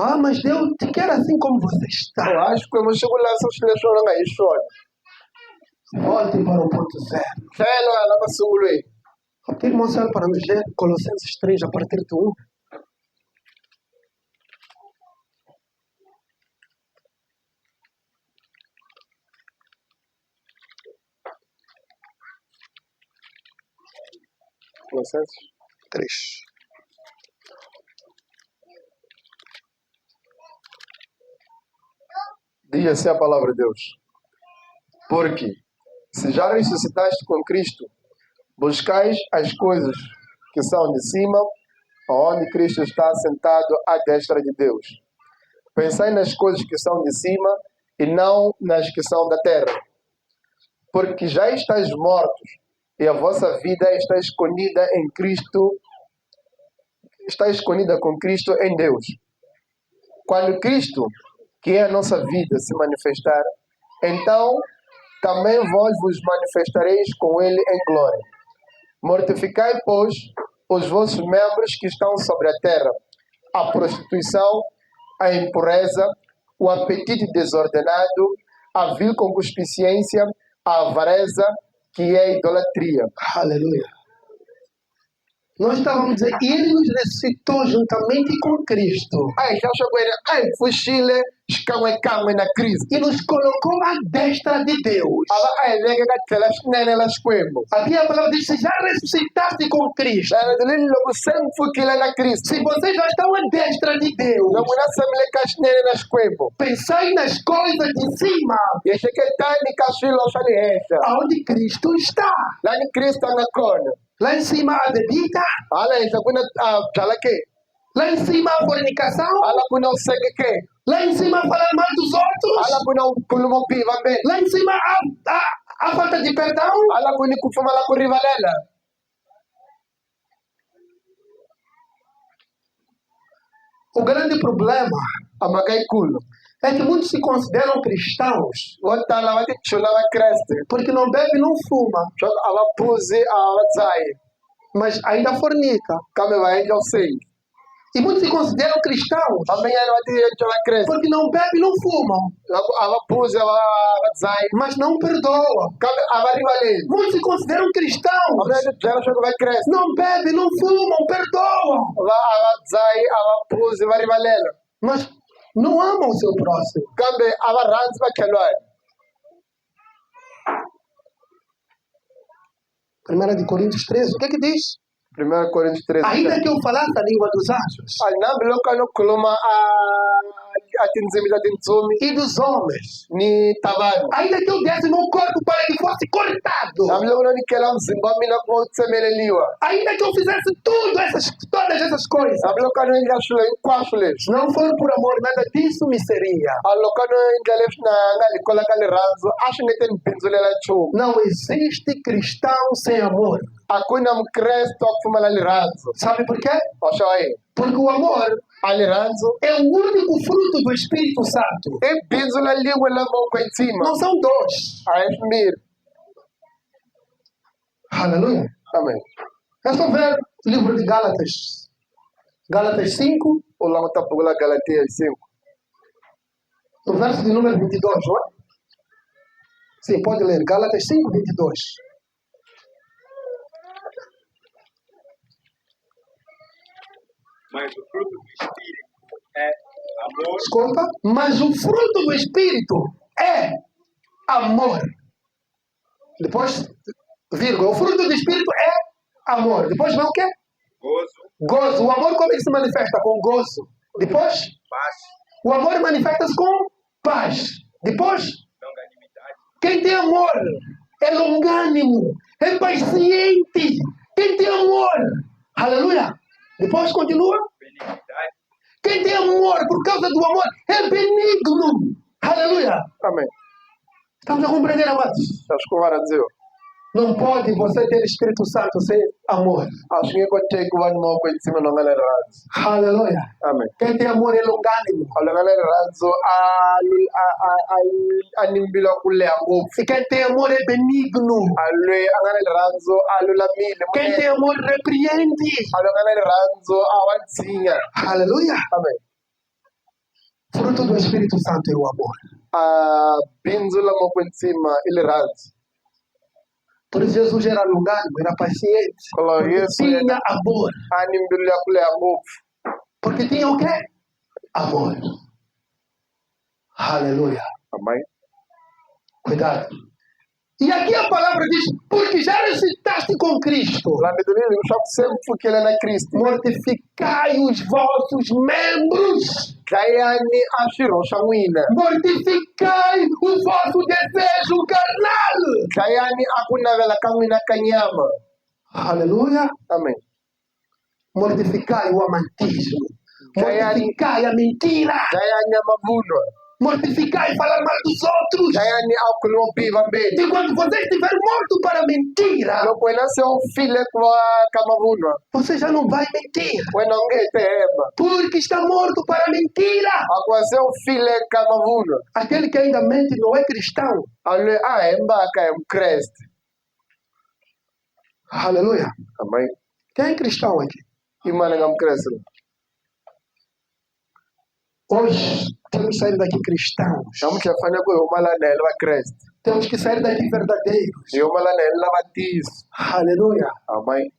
Ah, mas Deus te quer assim como você está. Eu acho que eu vou chegar lá só se leshona nga ishona. Volte para o ponto zero. Kela la masungulweni. Vou ter que mostrar para nos ler Colossenses 3, a partir do 1. Colossenses 3. Diz assim a palavra de Deus. Porque, se já ressuscitaste com Cristo, buscais as coisas que são de cima, onde Cristo está sentado à destra de Deus. Pensai nas coisas que são de cima e não nas que são da terra. Porque já estáis mortos e a vossa vida está escondida em Cristo, está escondida com Cristo em Deus. Quando Cristo, que é a nossa vida, se manifestar, então também vós vos manifestareis com Ele em glória. Mortificai, pois, os vossos membros que estão sobre a terra, a prostituição, a impureza, o apetite desordenado, a vil concupiscência, a avareza, que é a idolatria. Aleluia. Nós estávamos dizendo, ele nos ressuscitou juntamente com Cristo Ai, já chegou ele. Ai, fuxile, escamwe na crise. e nos colocou à destra de Deus. Ai, lega gatela, nene la squembo. Aqui a palavra diz, se já ressuscitaste com Cristo, Ela dele logo sempre fukila na crise. se vocês já estão à destra de Deus, Não muna semle kashnene na squembo. pensai nas coisas de cima, E achei que tá ni kashilo shali hesha. aonde Cristo está. Lá ni Cristo na kona. Lá em cima a bebida, Ala isa kuna jala ke. lá em cima a fornicação, Ala kuna usege ke. lá em cima a falar mal dos outros, Ala kuna kulumo piva be. lá em cima a falta de perdão. Ala kuni kufuma la kurivalela. O grande problema Amakai kulo. é que muitos se consideram cristãos Wata la wati chula wa kreste. porque não bebe e não fuma, Chol awa puzi awa zai. mas ainda fornica. Kame wa angel sei. E muitos se consideram cristãos Vamanyana va ti vakreste. porque não bebem e não fumam, A va phuzi, a va dzahi. mas não perdoam. Kambe a va rivaleli. Muitos se consideram cristãos, Vamanyana ti byela leswaku vakreste. não bebem, não fumam, perdoam, A va dzahi, a va phuzi, va rivalela. mas não amam o seu próximo. Kambe a va rhandzi makhelwani. 1 Coríntios 13, o que é que diz? 1 Coríntios 13. Ainda que eu falasse a língua dos anjos Nambi loko a no khuluma a tindzimi ta tintsumi e dos homens, ni ta vanhu. ainda que eu desse meu corpo para que fosse cortado, Hambi loko no nyikela mzimba wa mina ku tsemeleliwa. ainda que eu fizesse todas essas coisas, Hambi loko a no endla swilo hinkwaswo leswi. se não for por amor, nada disso me seria. A loko a no endla leswi na nga li kola ka rirhandzu a swi nge te ni bindzulela nchumu. Não existe cristão sem amor. A ku na mukreste wa ku pfumala rirhandzu. Sabe por quê? Wa swa yini? Porque o amor A rirhandzu é o único fruto do Espírito Santo. i bindzu la lin'we la voko ntsima. Não são dois. A hi swimbirhi. Aleluia. Amen. É só ver o livro de Gálatas. Gálatas 5, U languta buku la Galatiya 5. no verso de número 22, não é? Sim, pode ler. Gálatas 5, 22. Mas o fruto do Espírito é amor, Escuta. Mas o fruto do Espírito é amor. Depois, vírgula. O fruto do Espírito é amor. Depois vem o quê? gozo, Gozo. O amor como é que se manifesta? Com gozo. Depois, paz, o amor manifesta-se com paz. Depois, longanimidade, quem tem amor é longânimo, é paciente. Quem tem amor, aleluia. Depois continua. benignidade, Quem tem amor por causa do amor é benigno. Aleluia. Amen. Estamos a compreender, amados? Acho que o Varadziyo. Não pode você ter Espírito Santo sem amor. Acho que eu tenho que ir no meu conhecimento não é rirhandzu. Aleluia. Amen. Quem tem amor é longânimo. A loko na rirhandzu a nimbila ku leha ngopfu. E quem tem amor é benigno. A loyi a nga na rirhandzu a lulamile. Quem tem amor repreende. A loko na rirhandzu a wa ntsinya. Aleluia. Amen. Fruto do Espírito Santo é o amor. A bindzu la moko ntsima i rirhandzu. Por isso Jesus era longânimo, era paciente. Kolo Porque Yesu tinha amor. a nimbila ku leha ngopfu. Porque tinha o quê? Amor. Aleluia. Amen. Cuidado. E aqui a palavra diz, porque já ressuscitaste com Cristo, La midulini leswaku se mi pfukile na Kristu. mortificai os vossos membros. Dlayani a swirho swa n'wina. Mortificai o vosso desejo carnal. Dlayani a ku navela ka n'wina ka nyama. Aleluia. Amen. Mortificai o amantismo. Mortificai a mentira. Dlayani a mavunwa. Mortificai falar mal dos outros. Dlayani a ku khuluma vubihi vambirhi. E quando você estiver morto para a mentira, Loko wena se u file ku va ka mavunwa, você já não vai mentir. wena u nge te hemba. Porque está morto para a mentira. Hikuva se u file ka mavunwa, Aquele que ainda mente não é cristão. a loyi a hembaka hi mukreste. Aleluia. Amen. Quem é cristão aqui? I mani nga mukreste? Hoje temos que sair daqui cristãos. Namuntlha hi fanele ku hi huma lana hi ri vakreste. Temos que sair daqui verdadeiros. Hi huma lana hi ri lava ntiyiso. Aleluia. Amen.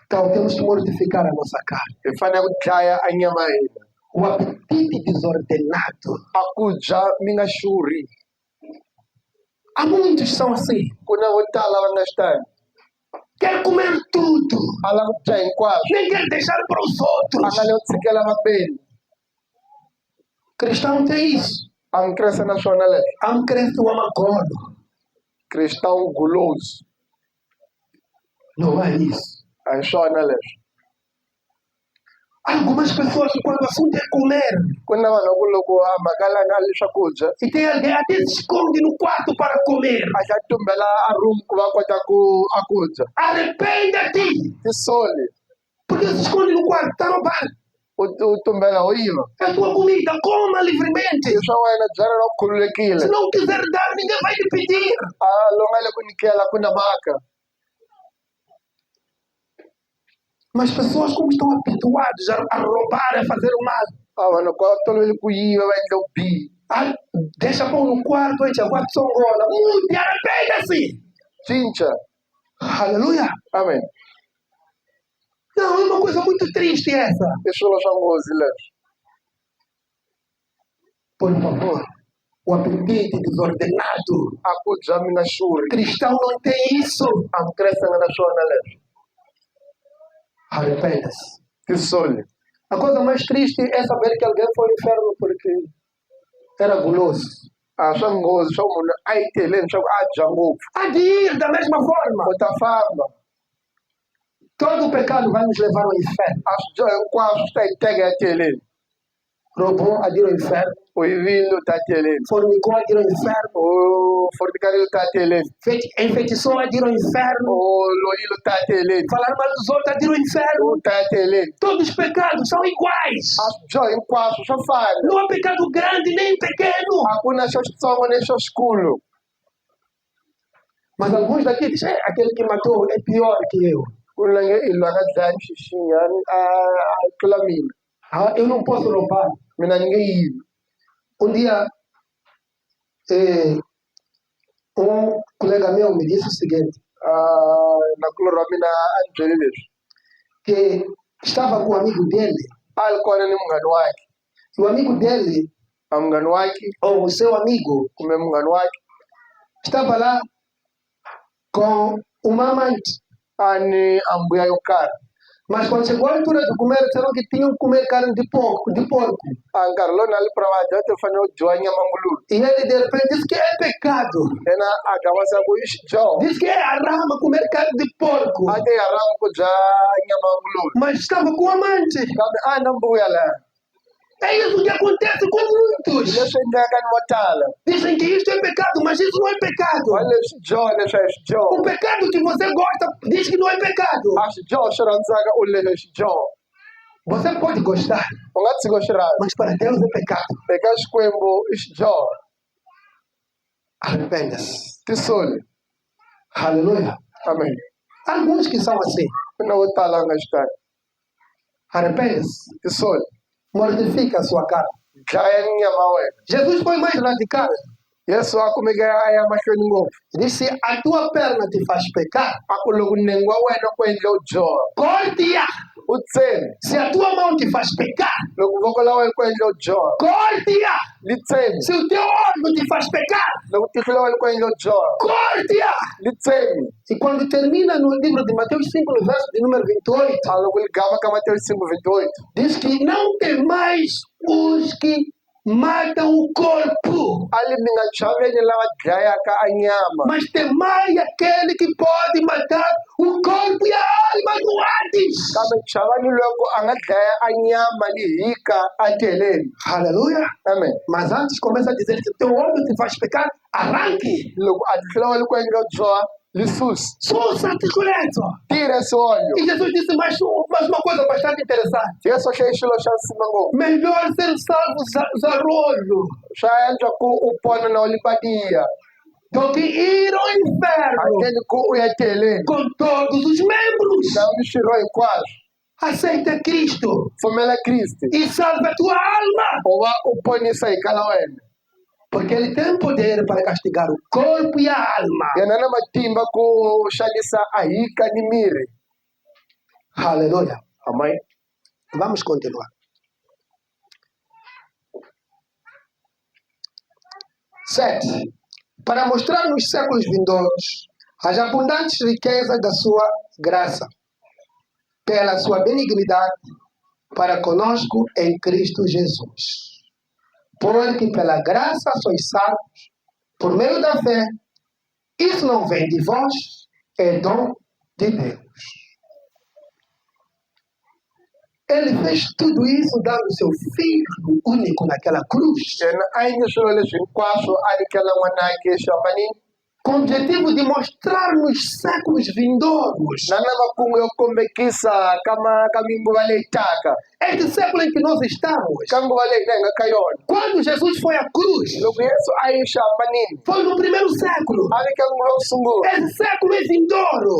Então temos que mortificar a nossa carne. Hi fanele ku dlaya a nyama ya hina. O apetite desordenado. A ku dya mi nga xurhi. Há muitos que são assim. Ku na vo tala va nga swi tani. Quer comer tudo. A lava ku dya hinkwaswo. Nem quer deixar para os A outros. nga le ku tshikela vambirhi. Cristão tem isso. A mukreste na swona leswi. Há um crente o amagono. Cristão guloso. Não é isso. A hi swona leswi. Algumas pessoas, quando o assunto é comer, Ku na vanhu va ku loko a mhaka lana le swakudya, e tem alguém até se esconde no quarto para comer. a xa tumbela a room ku va kota a ku dya. Arrependa-te. Ti soli. Porque se esconde no quarto, está roubando. U tumbela u yiva. É a tua comida, coma livremente. I swa wena byala na ku khululekile. Se não quiser dar, ninguém vai te pedir. A lo nga le ku nyikela ku na mhaka. Mas pessoas como estão habituadas a roubar, a fazer o mal. Vanhu ele kuyiva va endla vubihi. Deixa pôr no quarto, a gente agora tsongola. Te arrependa-se. Cinca. Aleluia. Amém. Não, é uma coisa muito triste essa. I swilo swa nghozi leswi. Por favor, o apetite desordenado. A ku dya mina xurhi. Cristão não tem isso. A mukreste a nga na swona leswi. Arrependa-se. Tisoli. A coisa mais triste é saber que alguém foi ao inferno porque era guloso. Swa nghozi swa munhu a yi teleni swa ku a dya ngopfu. Há de ir da mesma forma. U ta famba. Todo o pecado vai nos levar ao inferno. A swidyoho hinkwaswo swi ta hi teka ya teleni. Roubou a de ir ao inferno. U yivile u ta teleni. Fornicou a de ir ao inferno. U fornicarile u ta teleni. Enfeitiçou a de ir ao inferno. U loyile u ta teleni. Falar mal dos outros a de ir ao inferno. U ta teleni. Todos os pecados são iguais. A swidyoho hinkwaswo swa fana. Não há pecado grande nem pequeno. A ku na xo xitsongo ni xo xikulu. Mas alguns daqui dizem, aquele que matou é pior que eu. Ku lange i lwa nga dlaya xixinga a tlula mina. Eu não posso roubar. Mina ni nge yivi. Um dia, um colega meu me disse o seguinte, Nakulu wa mina a ni byele leswi. que estava com um amigo dele, A ri kona ni munghani wake. e o amigo dele, A munghani wake ou o seu amigo, kumbe munghani wake estava lá com uma amante. a ni a mbuya yo karhi. Mas quando chegou a altura de comer, disseram que tinham que comer carne de porco. A nkarhi lowu na le pravada u fanele u dyiwa nyama nguluve. E ele de repente disse que é pecado. Yena a gavasa ku i xidyoho. Diz que é haram comer carne de porco. A te haram ku dya nyama nguluve. Mas estava com amante. Kambe a na mbuya laha. É isso que acontece com muitos. Leswi endleka ni mo tala. Dizem que isto é pecado, mas isso não é pecado. Va le xidyoho leswi a hi xidyoho. O pecado que você gosta diz que não é pecado. A xidyoho xi rhandzaka u lele xidyoho. Você pode gostar, U nga tshika xi rhandza. mas para Deus é pecado. Eka Xikwembu i xidyoho. Arrependa-se. Tisoli. Aleluia. Amém. Alguns que são assim. Ku na wo tala nga xitalo. Arrependa-se. Tisoli. Mortifica a sua carne. Dlaya ni nyama ya wena. Jesus foi mais radical. Yesu a kumeka a ya mahlweni ngopfu. Disse, a tua perna te faz pecar, A ku loko nengo wa wena ku endle u dyoha. corte-a. U tsemi. Se a tua mão te faz pecar, Loko voko la wena ku endle u dyoha. corte-a. Li tsemi. Se o teu olho te faz pecar, Loko tihlo la wena ku endle u dyoha. corte-a. Li tsemi. E quando termina no livro de Mateus 5, no verso de número 28, A loko li gama ka Mateus 5:28. diz que não temais os que matam o corpo, A li mi nga chaveni lava dlayaka a nyama. mas temai aquele que pode matar o corpo e a alma no Hades. Kambe chavani loko a nga dlaya a nyama li hika a teleni. Aleluia. Amen. Mas antes começa a dizer que teu olho te faz pecar, arranque. Loko a tihlo la wena ku endle u dyoha. Li susi. Susa articuleto. Tira esse óleo. E Jesus disse mais uma coisa bastante interessante. Yesu a xi xilo xa nsima ngopfu. Melhor ser salvo zarolho Swa antswa ku u pona na u limbadiya. do que ir ao inferno Handleni ku u ya teleni. com todos os membros. Na ni swirho hinkwaswo. Aceita Cristo Pfumela Kristi. e salva a tua alma. U va u ponisa hika la wena. Porque Ele tem poder para castigar o corpo e a alma. Yena na matimba ku xanisa a hika ni miri. Aleluia. Amém. Vamos continuar. 7. Para mostrar nos séculos vindouros as abundantes riquezas da sua graça, pela sua benignidade para conosco em Cristo Jesus. Porque pela graça sois salvos, por meio da fé. Isso não vem de vós, é dom de Deus. Ele fez tudo isso dando seu Filho único naquela cruz, Yena a endle swilo leswi hinkwaswo a nyikela n'wanake exihambanini. com o objetivo de mostrar nos séculos vindouros Na makungu yo kombekisa ka manguva leyi taka. Este século em que nós estamos, kanguva leyi na hi nga ka yona quando Jesus foi à cruz, loko Yesu a yi xihambanini foi no primeiro século. a vi ka nguva yo sungula Esse século é vindouro.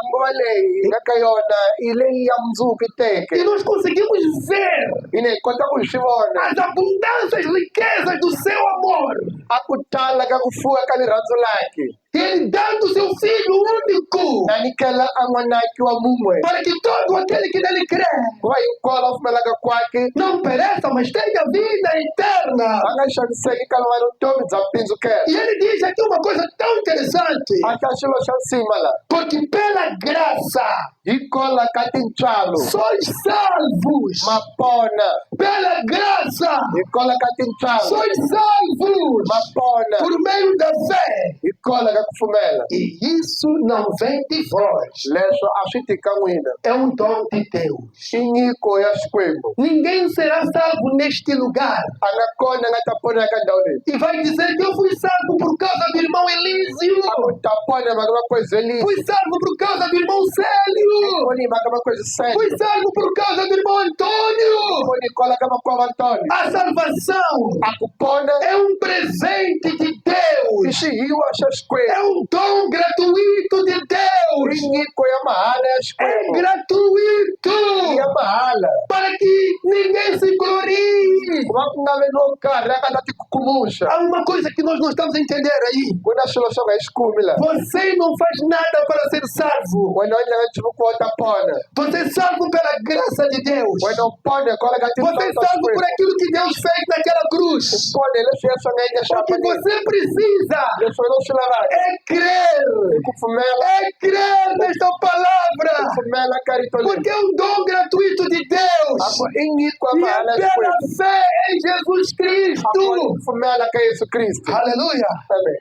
nguva leyi hi nga ka yona i leyi ya mundzuku yi teke E nós conseguimos ver hina hi kota ku swi vona as abundâncias riquezas do seu amor. a ku tala ka ku fuwa ka rirhandzu lakhe Ele dando seu Filho único, na nyikela a n'wanaki wa mumwe para que todo aquele que nele crê ku va hinkwavo va pfumelaka kwake não pereça, mas tenha vida eterna. va nga xaniseki ka lava vutomi bya pindzukela E ele diz aqui uma coisa tão interessante, a xa xilo xa nsima la porque pela graça hikola ka tintswalo sois salvos. mapona Pela graça hikola ka tintswalo sois salvos mapona por meio da fé. hikola ka ku pfumela E isso não vem de vós, leswo a swi tika n'wina é um dom de Deus. i nyiko ya xikwembu Ninguém será salvo neste lugar a nga kona nga ta pona eka ndhawu leyi e vai dizer que eu fui salvo por causa do irmão Elísio, a ku ta pona mhaka vakwezeli fui salvo por causa do irmão Célio, poni mhaka vakwezisele fui salvo por causa do irmão Antônio. poni hikola ka makwava antoni A salvação a ku pona é um presente de i Deus, xihiwa xa é xikwembu um dom gratuito de i Deus, nyiko ya mahala ya é xikwembu gratuito, ya mahala para que ninguém se glorie. ku va ku nga ve no karhi a nga ta tikukumuxa Há uma coisa que nós não estamos a entender aí. ku na swilo swo nga hi xikumi laha Você não faz nada para ser salvo. wena u endlaka nchumu ku va u ta pona Você é salvo pela graça de Deus. wena u pona hikola ka Você é tintswalo ta salvo por xikwembu aquilo que Deus fez naquela cruz. u pona hi leswi yesu a nga endla O que xihambanini você precisa leswi wena u swi lavaka é crer. i ku pfumela É crer nesta palavra. ku pfumela ka rito leri Porque é um dom gratuito de Deus. a ku i nyiko ya E mahala é ya pela xikwembu fé em Jesus a ku Cristo. ku pfumela ka yesu kristu Aleluia. amen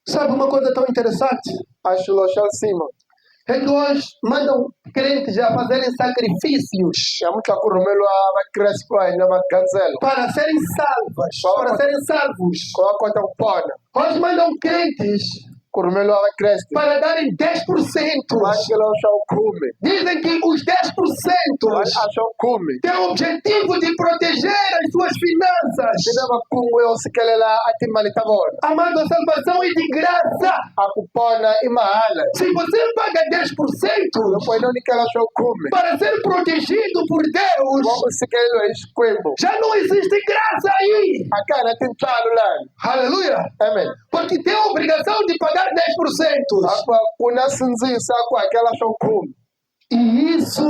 Sabe uma coisa tão interessante? a xilo xa nsima É que hoje mandam crentes a fazerem sacrifícios namuntlha ku rhumeliwa vakreste va hina magandzelo para serem salvas, para serem salvos. ku va kota ku pona Hoje mandam crentes ku rhumeliwa vakreste para darem 10%. vangelo xa ukhume Dizem que os 10% a xa ukhume têm o objetivo de proteger as suas finanças. ti na makungu yo sikelela a timali ta vona Amado, a salvação é de graça. a ku pona i mahala Se você paga 10% loko wena u nikela xa ukhume para ser protegido por va Deus, u sikeleliwa hi xikwembu já não existe graça aí. a ka ha na tintswalo lani Aleluia. amen Porque tem a obrigação de pagar 10%. hikuva ku na sindzisa ku hakela xa ukhume E isso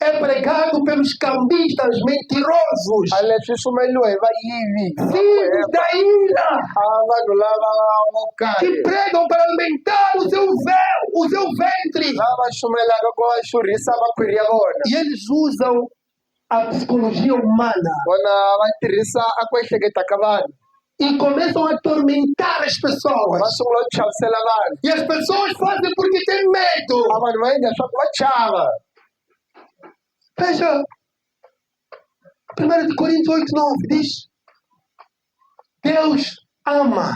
é pregado pelos cambistas mentirosos, a leswi swi humeliwa hi vayivi filhos da ira, a vanhu lava vo que karhi pregam para alimentar o seu ventre. lava xumelaka ku va xurhisa makhwiri ya vona E eles usam a psicologia humana vona va tirhisa a ku ehleketa ka vanhu e começam a atormentar as va pessoas. sungula ku chavisela vanhu E as pessoas fazem porque têm medo. a vanhu va endla swa ku va chava Veja, 1 Coríntios 8:9 diz: Deus ama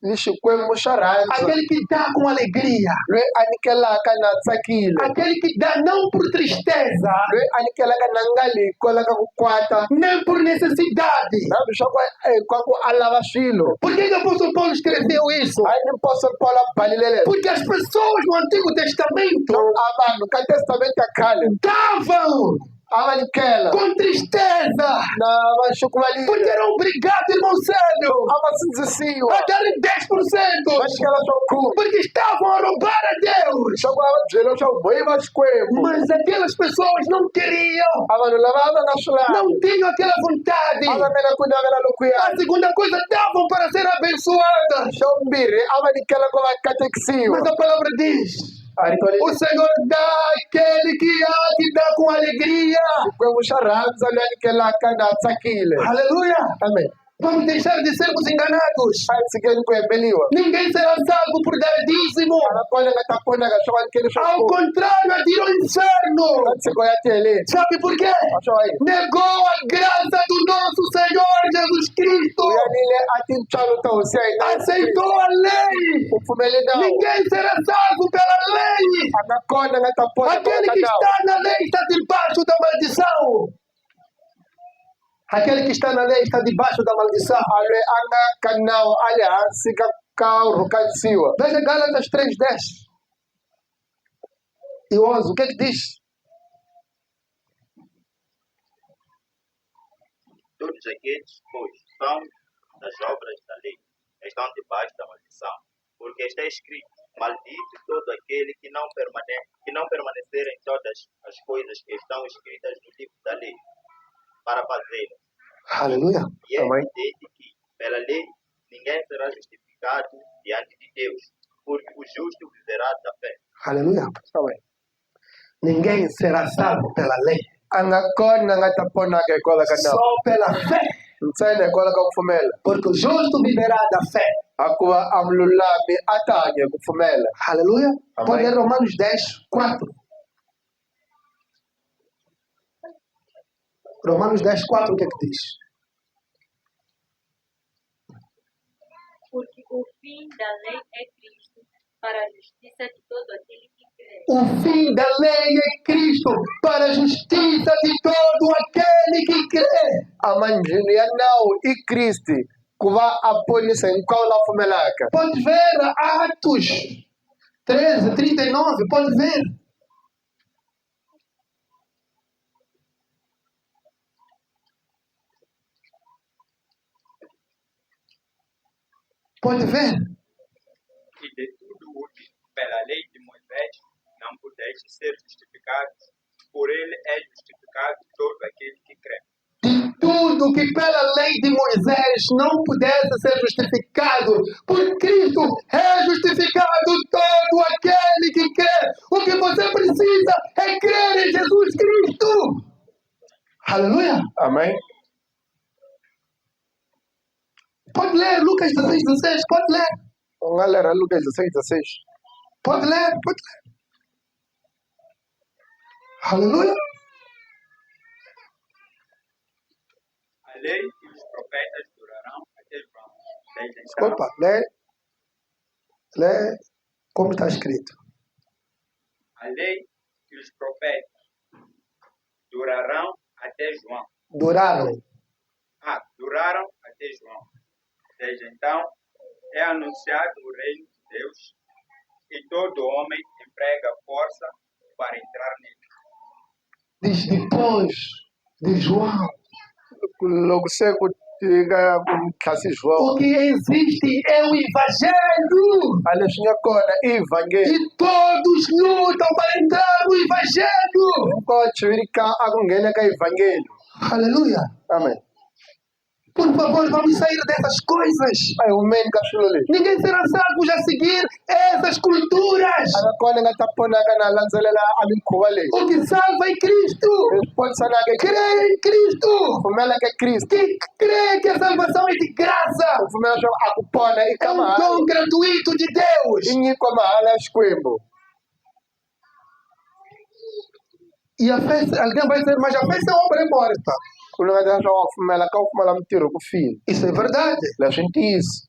ni xikwembu xa rhandza aquele que dá com alegria, loyi a nyikelaka na tsakile aquele que dá não por tristeza, loyi a nyikelaka na nga leyi kolaka ku kwata nem por necessidade. na leswaku hinkwako a lava swilo Por que o apóstolo Paulo escreveu isso? hayi ni mpostoli paulo a balile leswi Porque as pessoas no Antigo Testamento a vanhu ka testamento ya khale davam a va nyikela com tristeza, na vaxukuvalile porque eram obrigados, irmão Célio, a va sindzisiwa a darem 10%, va xikela swa ukhume porque estavam a roubar a Deus. leswaku a va byela leswaku boyi va xikwembu Mas aquelas pessoas não queriam, a vanhu lava a va nga swi lavi não tinham aquela vontade. a va mela ku navela A lokuyani segunda coisa, davam para ser abençoadas. xa vumbirhi a va nyikela ku va katekisiwa Mas a palavra diz: o Senhor dá aquele que há de dar com alegria. xikwembu xa rhandza loyi a nyikelaka na tsakile Aleluia. amen Vamos deixar de sermos enganados. a hi tshikeni ku hembeliwa Ninguém será salvo por dar dízimo. a va kona nga ta ponaka swa va nyikeli swa Ao contrário, é de ir ao inferno. matshiko ya tiheleni Sabe por quê? a swa va yini Negou a graça do nosso Senhor Jesus Cristo. u yanile a tintswalo ta hosi ya hina Aceitou a lei. u pfumele nawu Ninguém será salvo pela lei. a nga kona nga ta pona Aquele que está na lei está debaixo da maldição. Aquele que está na lei está debaixo da maldição. alwe anga kanao alya sika kauro kansiwa. Veja Gálatas 3:10 e 11. O que é que diz? Todos aqueles, pois, são das obras da lei, estão debaixo da maldição. Porque está escrito: maldito todo aquele que não permanecer em todas as coisas que estão escritas no livro da lei, para fazê-las. Aleluia. E é Amém. evidente que, pela lei, ninguém será justificado diante de Deus, porque o justo viverá da fé. Aleluia. Amém. Ninguém será salvo pela lei. Anga kona nga tapona ke kola kanao. Só pela fé. Mtsene kola ka kufumela. Porque o justo viverá da fé. Akuwa amlulami atanye kufumela. Aleluia. Amém. Pode ler Romanos 10:4. Romanos 10:4, o que é que diz? Porque o fim da lei é Cristo, para a justiça de todo aquele que crê. O fim da lei é Cristo, para a justiça de todo aquele que crê. Amanjini ya nao i Kristi kuva aponisa nkola fumelaka. Pode ver Atos 13:39, pode ver. Pode ver. E de tudo o que pela lei de Moisés não pudeste ser justificados, por ele é justificado todo aquele que crê. De tudo que pela lei de Moisés não pudesse ser justificado, por Cristo é justificado todo aquele que crê. O que você precisa é crer em Jesus Cristo. Aleluia. Amém. Pode ler Lucas 16:16, pode ler. Galera, Lucas 16:16. Pode ler, pode ler. Aleluia. A lei e os profetas durarão até João. Desde então, Desculpa, lê como está escrito. a lei e os profetas durarão até João. Duraram. Duraram até João. Desde então é anunciado o reino de Deus e todo homem emprega força para entrar nele. Diz depois de João. Logo seco tiga kasi João. O que existe é o Evangelho. Alexinha kona evangelho. E todos lutam para entrar no Evangelho. Nkochi wirika akungena ka evangelho. Aleluia. Amém. Por favor, vamos sair dessas coisas. Ai umen ka shulole. Ninguém será salvo a seguir essas culturas. Anga kona nga tapona kana lanzelela amikhuwa leyi. O que salva é Cristo. Responsa na ke Crê em Cristo. fumela ke Kristo. Que crê que a salvação é de graça. Fumela sho akupona É um ikama. dom gratuito de Deus. Inyikwa mahala ya Xikwembu. E a fé, alguém vai dizer, mas a fé é obra morta. Kulo nga dasha wa fumela ka fumela mtiro ku fini. Isso é verdade. Leswi ntiyisi.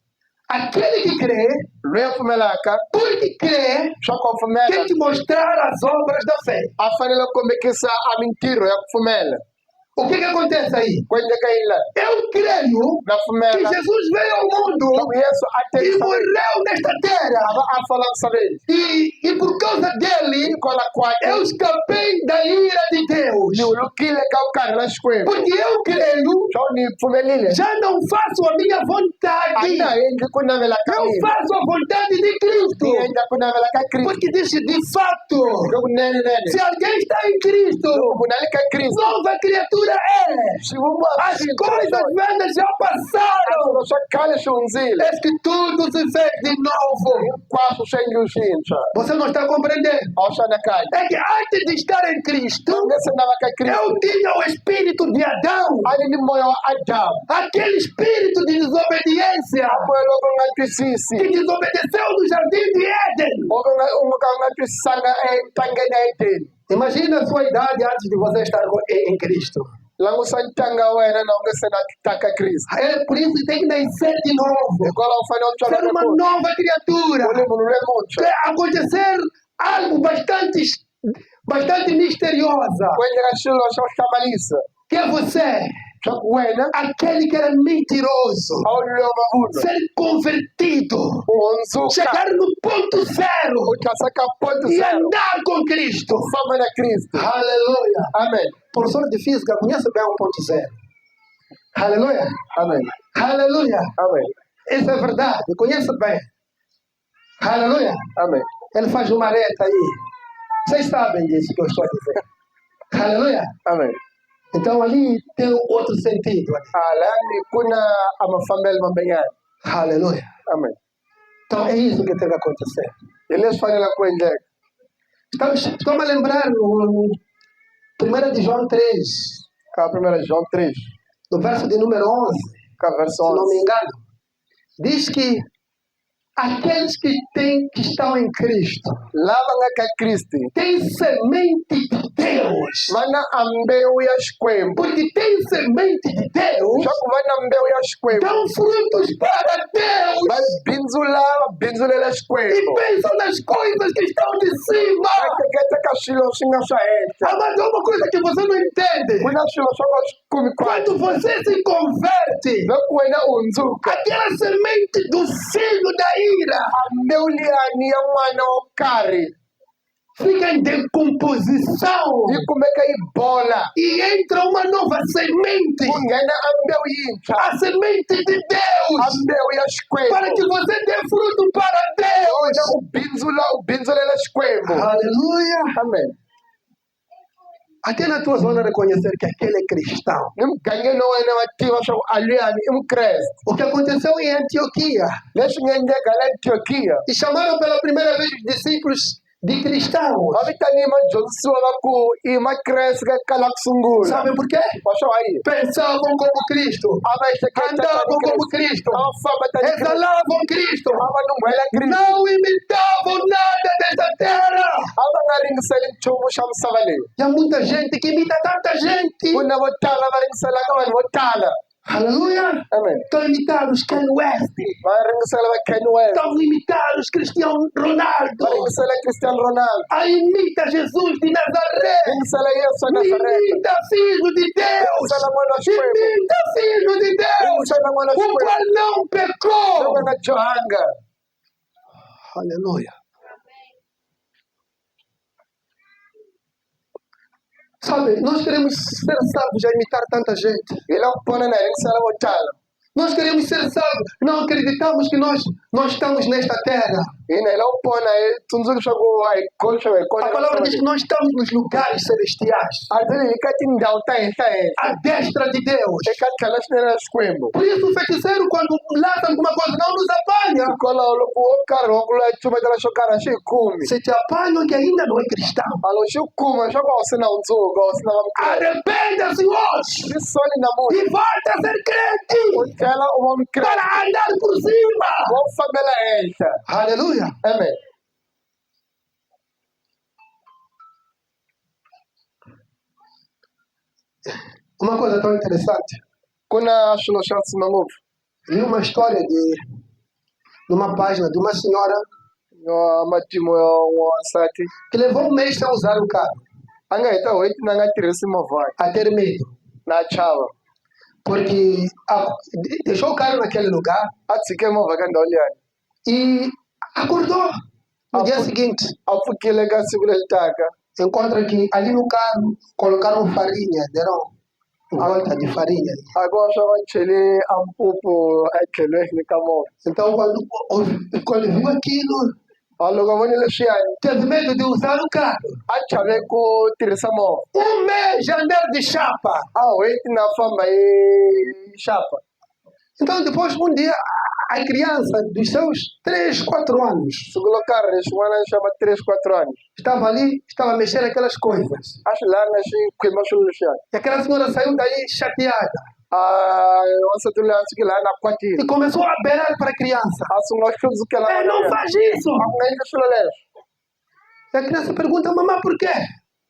Aquele que crê, Loyi a pfumelaka porque crê, swa ku pfumela tem que mostrar as obras da fé. a fanele ku kombekisa a mintirho ya ku pfumela. O que acontece aí? Ku endleka yini laha? Eu creio Na que pfumela Jesus veio ao mundo loko Yesu a e tekisa morreu nesta terra. a fala misaveni. E por causa dele, Hikwalaho kwakhe eu escapei da ira de Deus. ni hulukile ka vukarhi na Xikwembu. Porque eu creio, Swo ni pfumelile já não faço a minha a vontade. ni ha endli ku navela ka Eu mina. faço a vontade de Cristo. Ni endla ku navela ka Kristo. Porque diz de fato, Lokunene se alguém está em Cristo, munhu a le ka Kristo nova criatura é. xivumbiwa As coisas velhas já passaram. swilo swa khale swi hundzile. É que tudo se fez de novo. Hinkwaswo swi endliwe swintshwa. Você não está compreendendo? A wu swi anakanyi. É que antes de estar em Cristo, U nge se nava ka Kristo eu tinha o espírito de Adão. a ni ni moya wa Adamu. Aquele espírito de desobediência Moya loko u nga twisisi. que desobedeceu no jardim de Éden. U ka u nga twisisanga entangeni ya Edeni. Imagina a sua idade antes de você estar em Cristo. Langusa ntanga wa wena na u nge se na taka Kristo. É por isso que tem que nascer de novo. Hikwalaho u fanele u tswala Ser uma naku nova criatura. u ni munhu lomuntshwa. Que acontecer algo bastante misteriosa. Ku endleka xilo xo hlamarisa. Que é você. swa ku wena aquele que era mentiroso, a wu lwela mavunwa ser convertido, u hundzuka chegar no ponto zero u tlhasa ka ponto e zero andar com Cristo. u famba na Kristo. Aleluia. Amen. Professor de física conhece bem o ponto zero. Aleluia. Amen. Aleluia. Amen. Isso é verdade. Conhece bem. Aleluia. Amen. Ele faz uma letra aí. Vocês sabem disso que eu estou a dizer. Aleluia. Amen. Então ali tem outro sentido. Alani kuna amafambelo mambanyana. Aleluia. Amen. Então é isso que tem que acontecer. Hi leswi faneleke ku endleka. Estou a lembrar no 1 de João 3, Ka 1 João 3, no verso de número 11, ka verso se não me 11. engano, diz que aqueles que estão em Cristo Lava nga ka Kristo têm semente de Deus. va na a mbewu ya Xikwembu. Porque tem semente de Deus, Swa ku va na mbewu ya Xikwembu dão frutos para Deus va bindzulela e Xikwembu. pensam nas coisas que estão de Va cima. hleketa ka swilo swi nga swa henhla. Mas é uma coisa que você não entende. Ku na swilo swo ka swi kumi Quando você se converte, loko wena u hundzuka aquela semente do filho da ira a mbewu liyani ya n'wana wo karhi fica em decomposição yi kumeka yi bola e entra uma nova semente, ku nghena a mbewu yintshwa, a semente de a Deus, mbewu ya para que Xikwembu. você dê fruto para Wena Deus. u bindzulela Xikwembu. Aleluia. Amen. Até na tua zona reconhecer que aquele é cristão. Ni mugangeni wa wena va tiva swa ku a luyani i mukreste. O que aconteceu em Antioquia, Leswi nga endleka la Antioquia e chamaram pela primeira vez os discípulos de cristãos. va vitaniwa vadyondzisiwa va ku i makreste ka kala ku sungula. Sabe por quê? Va swo hayi Pensavam como Cristo, a va ehleketa andavam como Cristo, a va famba tani Kreste. exalavam Cristo, A va numbhela Kriste. não imitavam nada desta terra. A va nga ringiseli nchumu xa misava leyi. E há muita gente que imita tanta gente. Ku na vo tala va ringiselaka vanhu vo tala. Aleluia. Amen. Estão imitados Kanye West. Va ringisela va Kanye West. Estão imitados Cristiano Va Ronaldo. ringisela Cristiano Ronaldo. A imita Jesus de Nazaré. Ringisela Yesu wa Nazareta. Imita filho de Deus. Ringisela n'wana wa Xikwembu. Imita filho de Deus. Ringisela n'wana wa O Xikwembu. qual não pecou. Loyi nga johanga. Aleluia. Sabe, nós queremos ser sábios a imitar tanta gente. Hi la ku pona na hi ringisela vo tala. Nós queremos ser sábios. Não acreditamos que nós estamos nesta terra. Hina hi la ku pona hi tsundzuki swa ku a hi kona A palavra diz que nós estamos nos lugares celestiais. a hi hi ka tindhawu ta henhla henhla À destra de Deus. eka tlhela swinene na Xikwembu. Por isso o feiticeiro, quando lança alguma coisa, não nos apanha. Hikwalaho loko wo karhi wa ku la cumetela xo karhi a xi hi kumi. Se te apanham que ainda não é cristão. A loko xi ku kuma swa ku a wu se na hundzuka a wu se na va mukreste. Arrependa-se hoje Xi soli namuntlha e volta a ser crente u tlhela u va mukreste para andar por cima. wa ku fambela henhla. Aleluia. Amen. Uma coisa tão interessante. Ku na swilo swa ntsima ngopfu. Li uma história de uma página de uma senhora Wa matimu ya n'wansati que levou um mês sem usar o carro, a nga heta n'hweti na nga tirhisi movha a ter medo, na chava. porque deixou o carro naquele lugar A tshike movha ka ndhawu liyani. e acordou no dia seguinte. A pfukile ka siku leri taka. Encontra que ali no carro colocaram farinha, deram volta de farinha. A ku va swa va chele a mpupu etlhelweni ka movha. Então, quando viu aquilo, A loko a vonile swiyani teve medo de usar o carro. a chave ku tirhisa movha. Um mês a andar de chapa. A n'hweti na famba hi xapa. Então, depois, um dia, a criança dos seus 3, 4 anos Siku lo karhi xin'wana xa va 3-4 anos. estava ali, estava mexendo aquelas coisas. A swi langa xi khwima swilo leswiyani. E aquela senhora saiu daí chateada A wansati loyi a sukile a na kwatile. e começou a berrar para a criança. A sungula hlundzukela Não faz isso! a ku nga endli swilo leswo. E a criança pergunta, mamãe, por quê?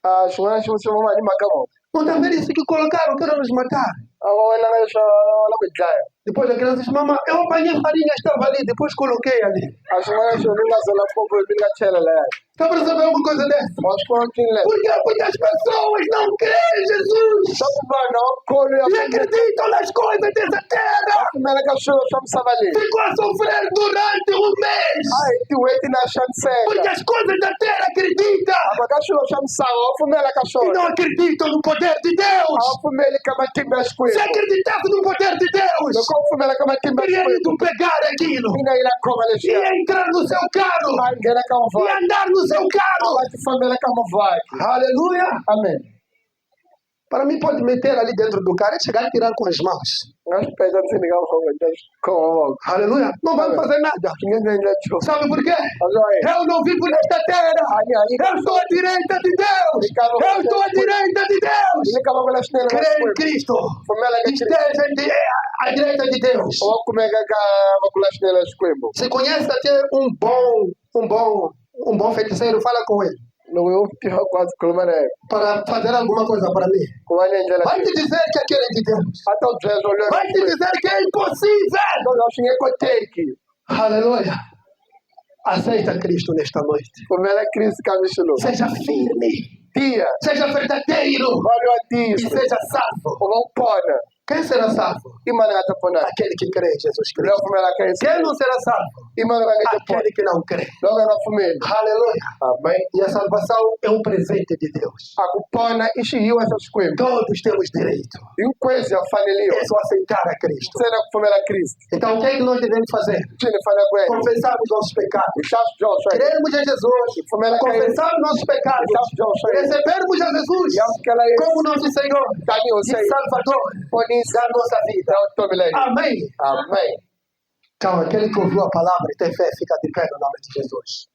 A xin'wana xi vutisa mama hi mhaka movha. Não está vendo isso que colocaram, quero nos matar. A va wena nga leswi va la ku hi dlaya. Depois a criança diz, mamãe, eu apanhei farinha, estava ali, depois coloquei ali. A xin'wana xo ni nga zela mpupu ni nga chela layani. Está percebendo uma coisa dessa? Mas continua. Porque muitas pessoas não creem em Jesus Sabe não? Corre a e acreditam nas coisas dessa terra. primeira cachorro chama Savali. Ficou a sofrer durante um mês. Ai, tu eti na chance. Porque as coisas da terra acreditam A cachorro chama Sao, fumela e cachorro. não acreditam no poder de Deus. A fumela que vai te Se bescuir. acreditasse no poder de Deus, Não como fumela que vai te teria bescuir. ido pegar aquilo E na ilha como ele e chama. entrar no seu carro Angela como e vai. andar no seu carro. Vai te fumela como vai. Aleluia. Amém. Para mim, pode meter ali dentro do carro e chegar a tirar com as mãos. Nós pedimos se ligar com Aleluia. Não vai fazer nada. Sabe por quê? Eu não vivo nesta terra. Eu estou à direita de Deus. Eu estou à direita de Deus. Creio em Cristo. Esteja à direita de Deus. Se conhece até um bom feiticeiro, fala com ele. Para fazer alguma coisa para mim. Vai te dizer que aquele é de Deus. Vai te dizer que é impossível. Aleluia. Aceita Cristo nesta noite. Seja firme. Seja verdadeiro. E seja salvo. Quem será salvo? Aquele que crê em Jesus Cristo. Quem não será salvo? Aquele que não crê. Aleluia. Amém. E a salvação é um presente de Deus. Todos temos direito. É só aceitar a Cristo. Então o que é que nós devemos fazer? Confessarmos nossos pecados. Crermos em Jesus. Confessarmos nossos pecados. Recebermos a Jesus como nosso Senhor e Salvador da nossa vida. Amém. Amém. Então aquele que ouviu a palavra e tem fé fica de pé no nome de Jesus.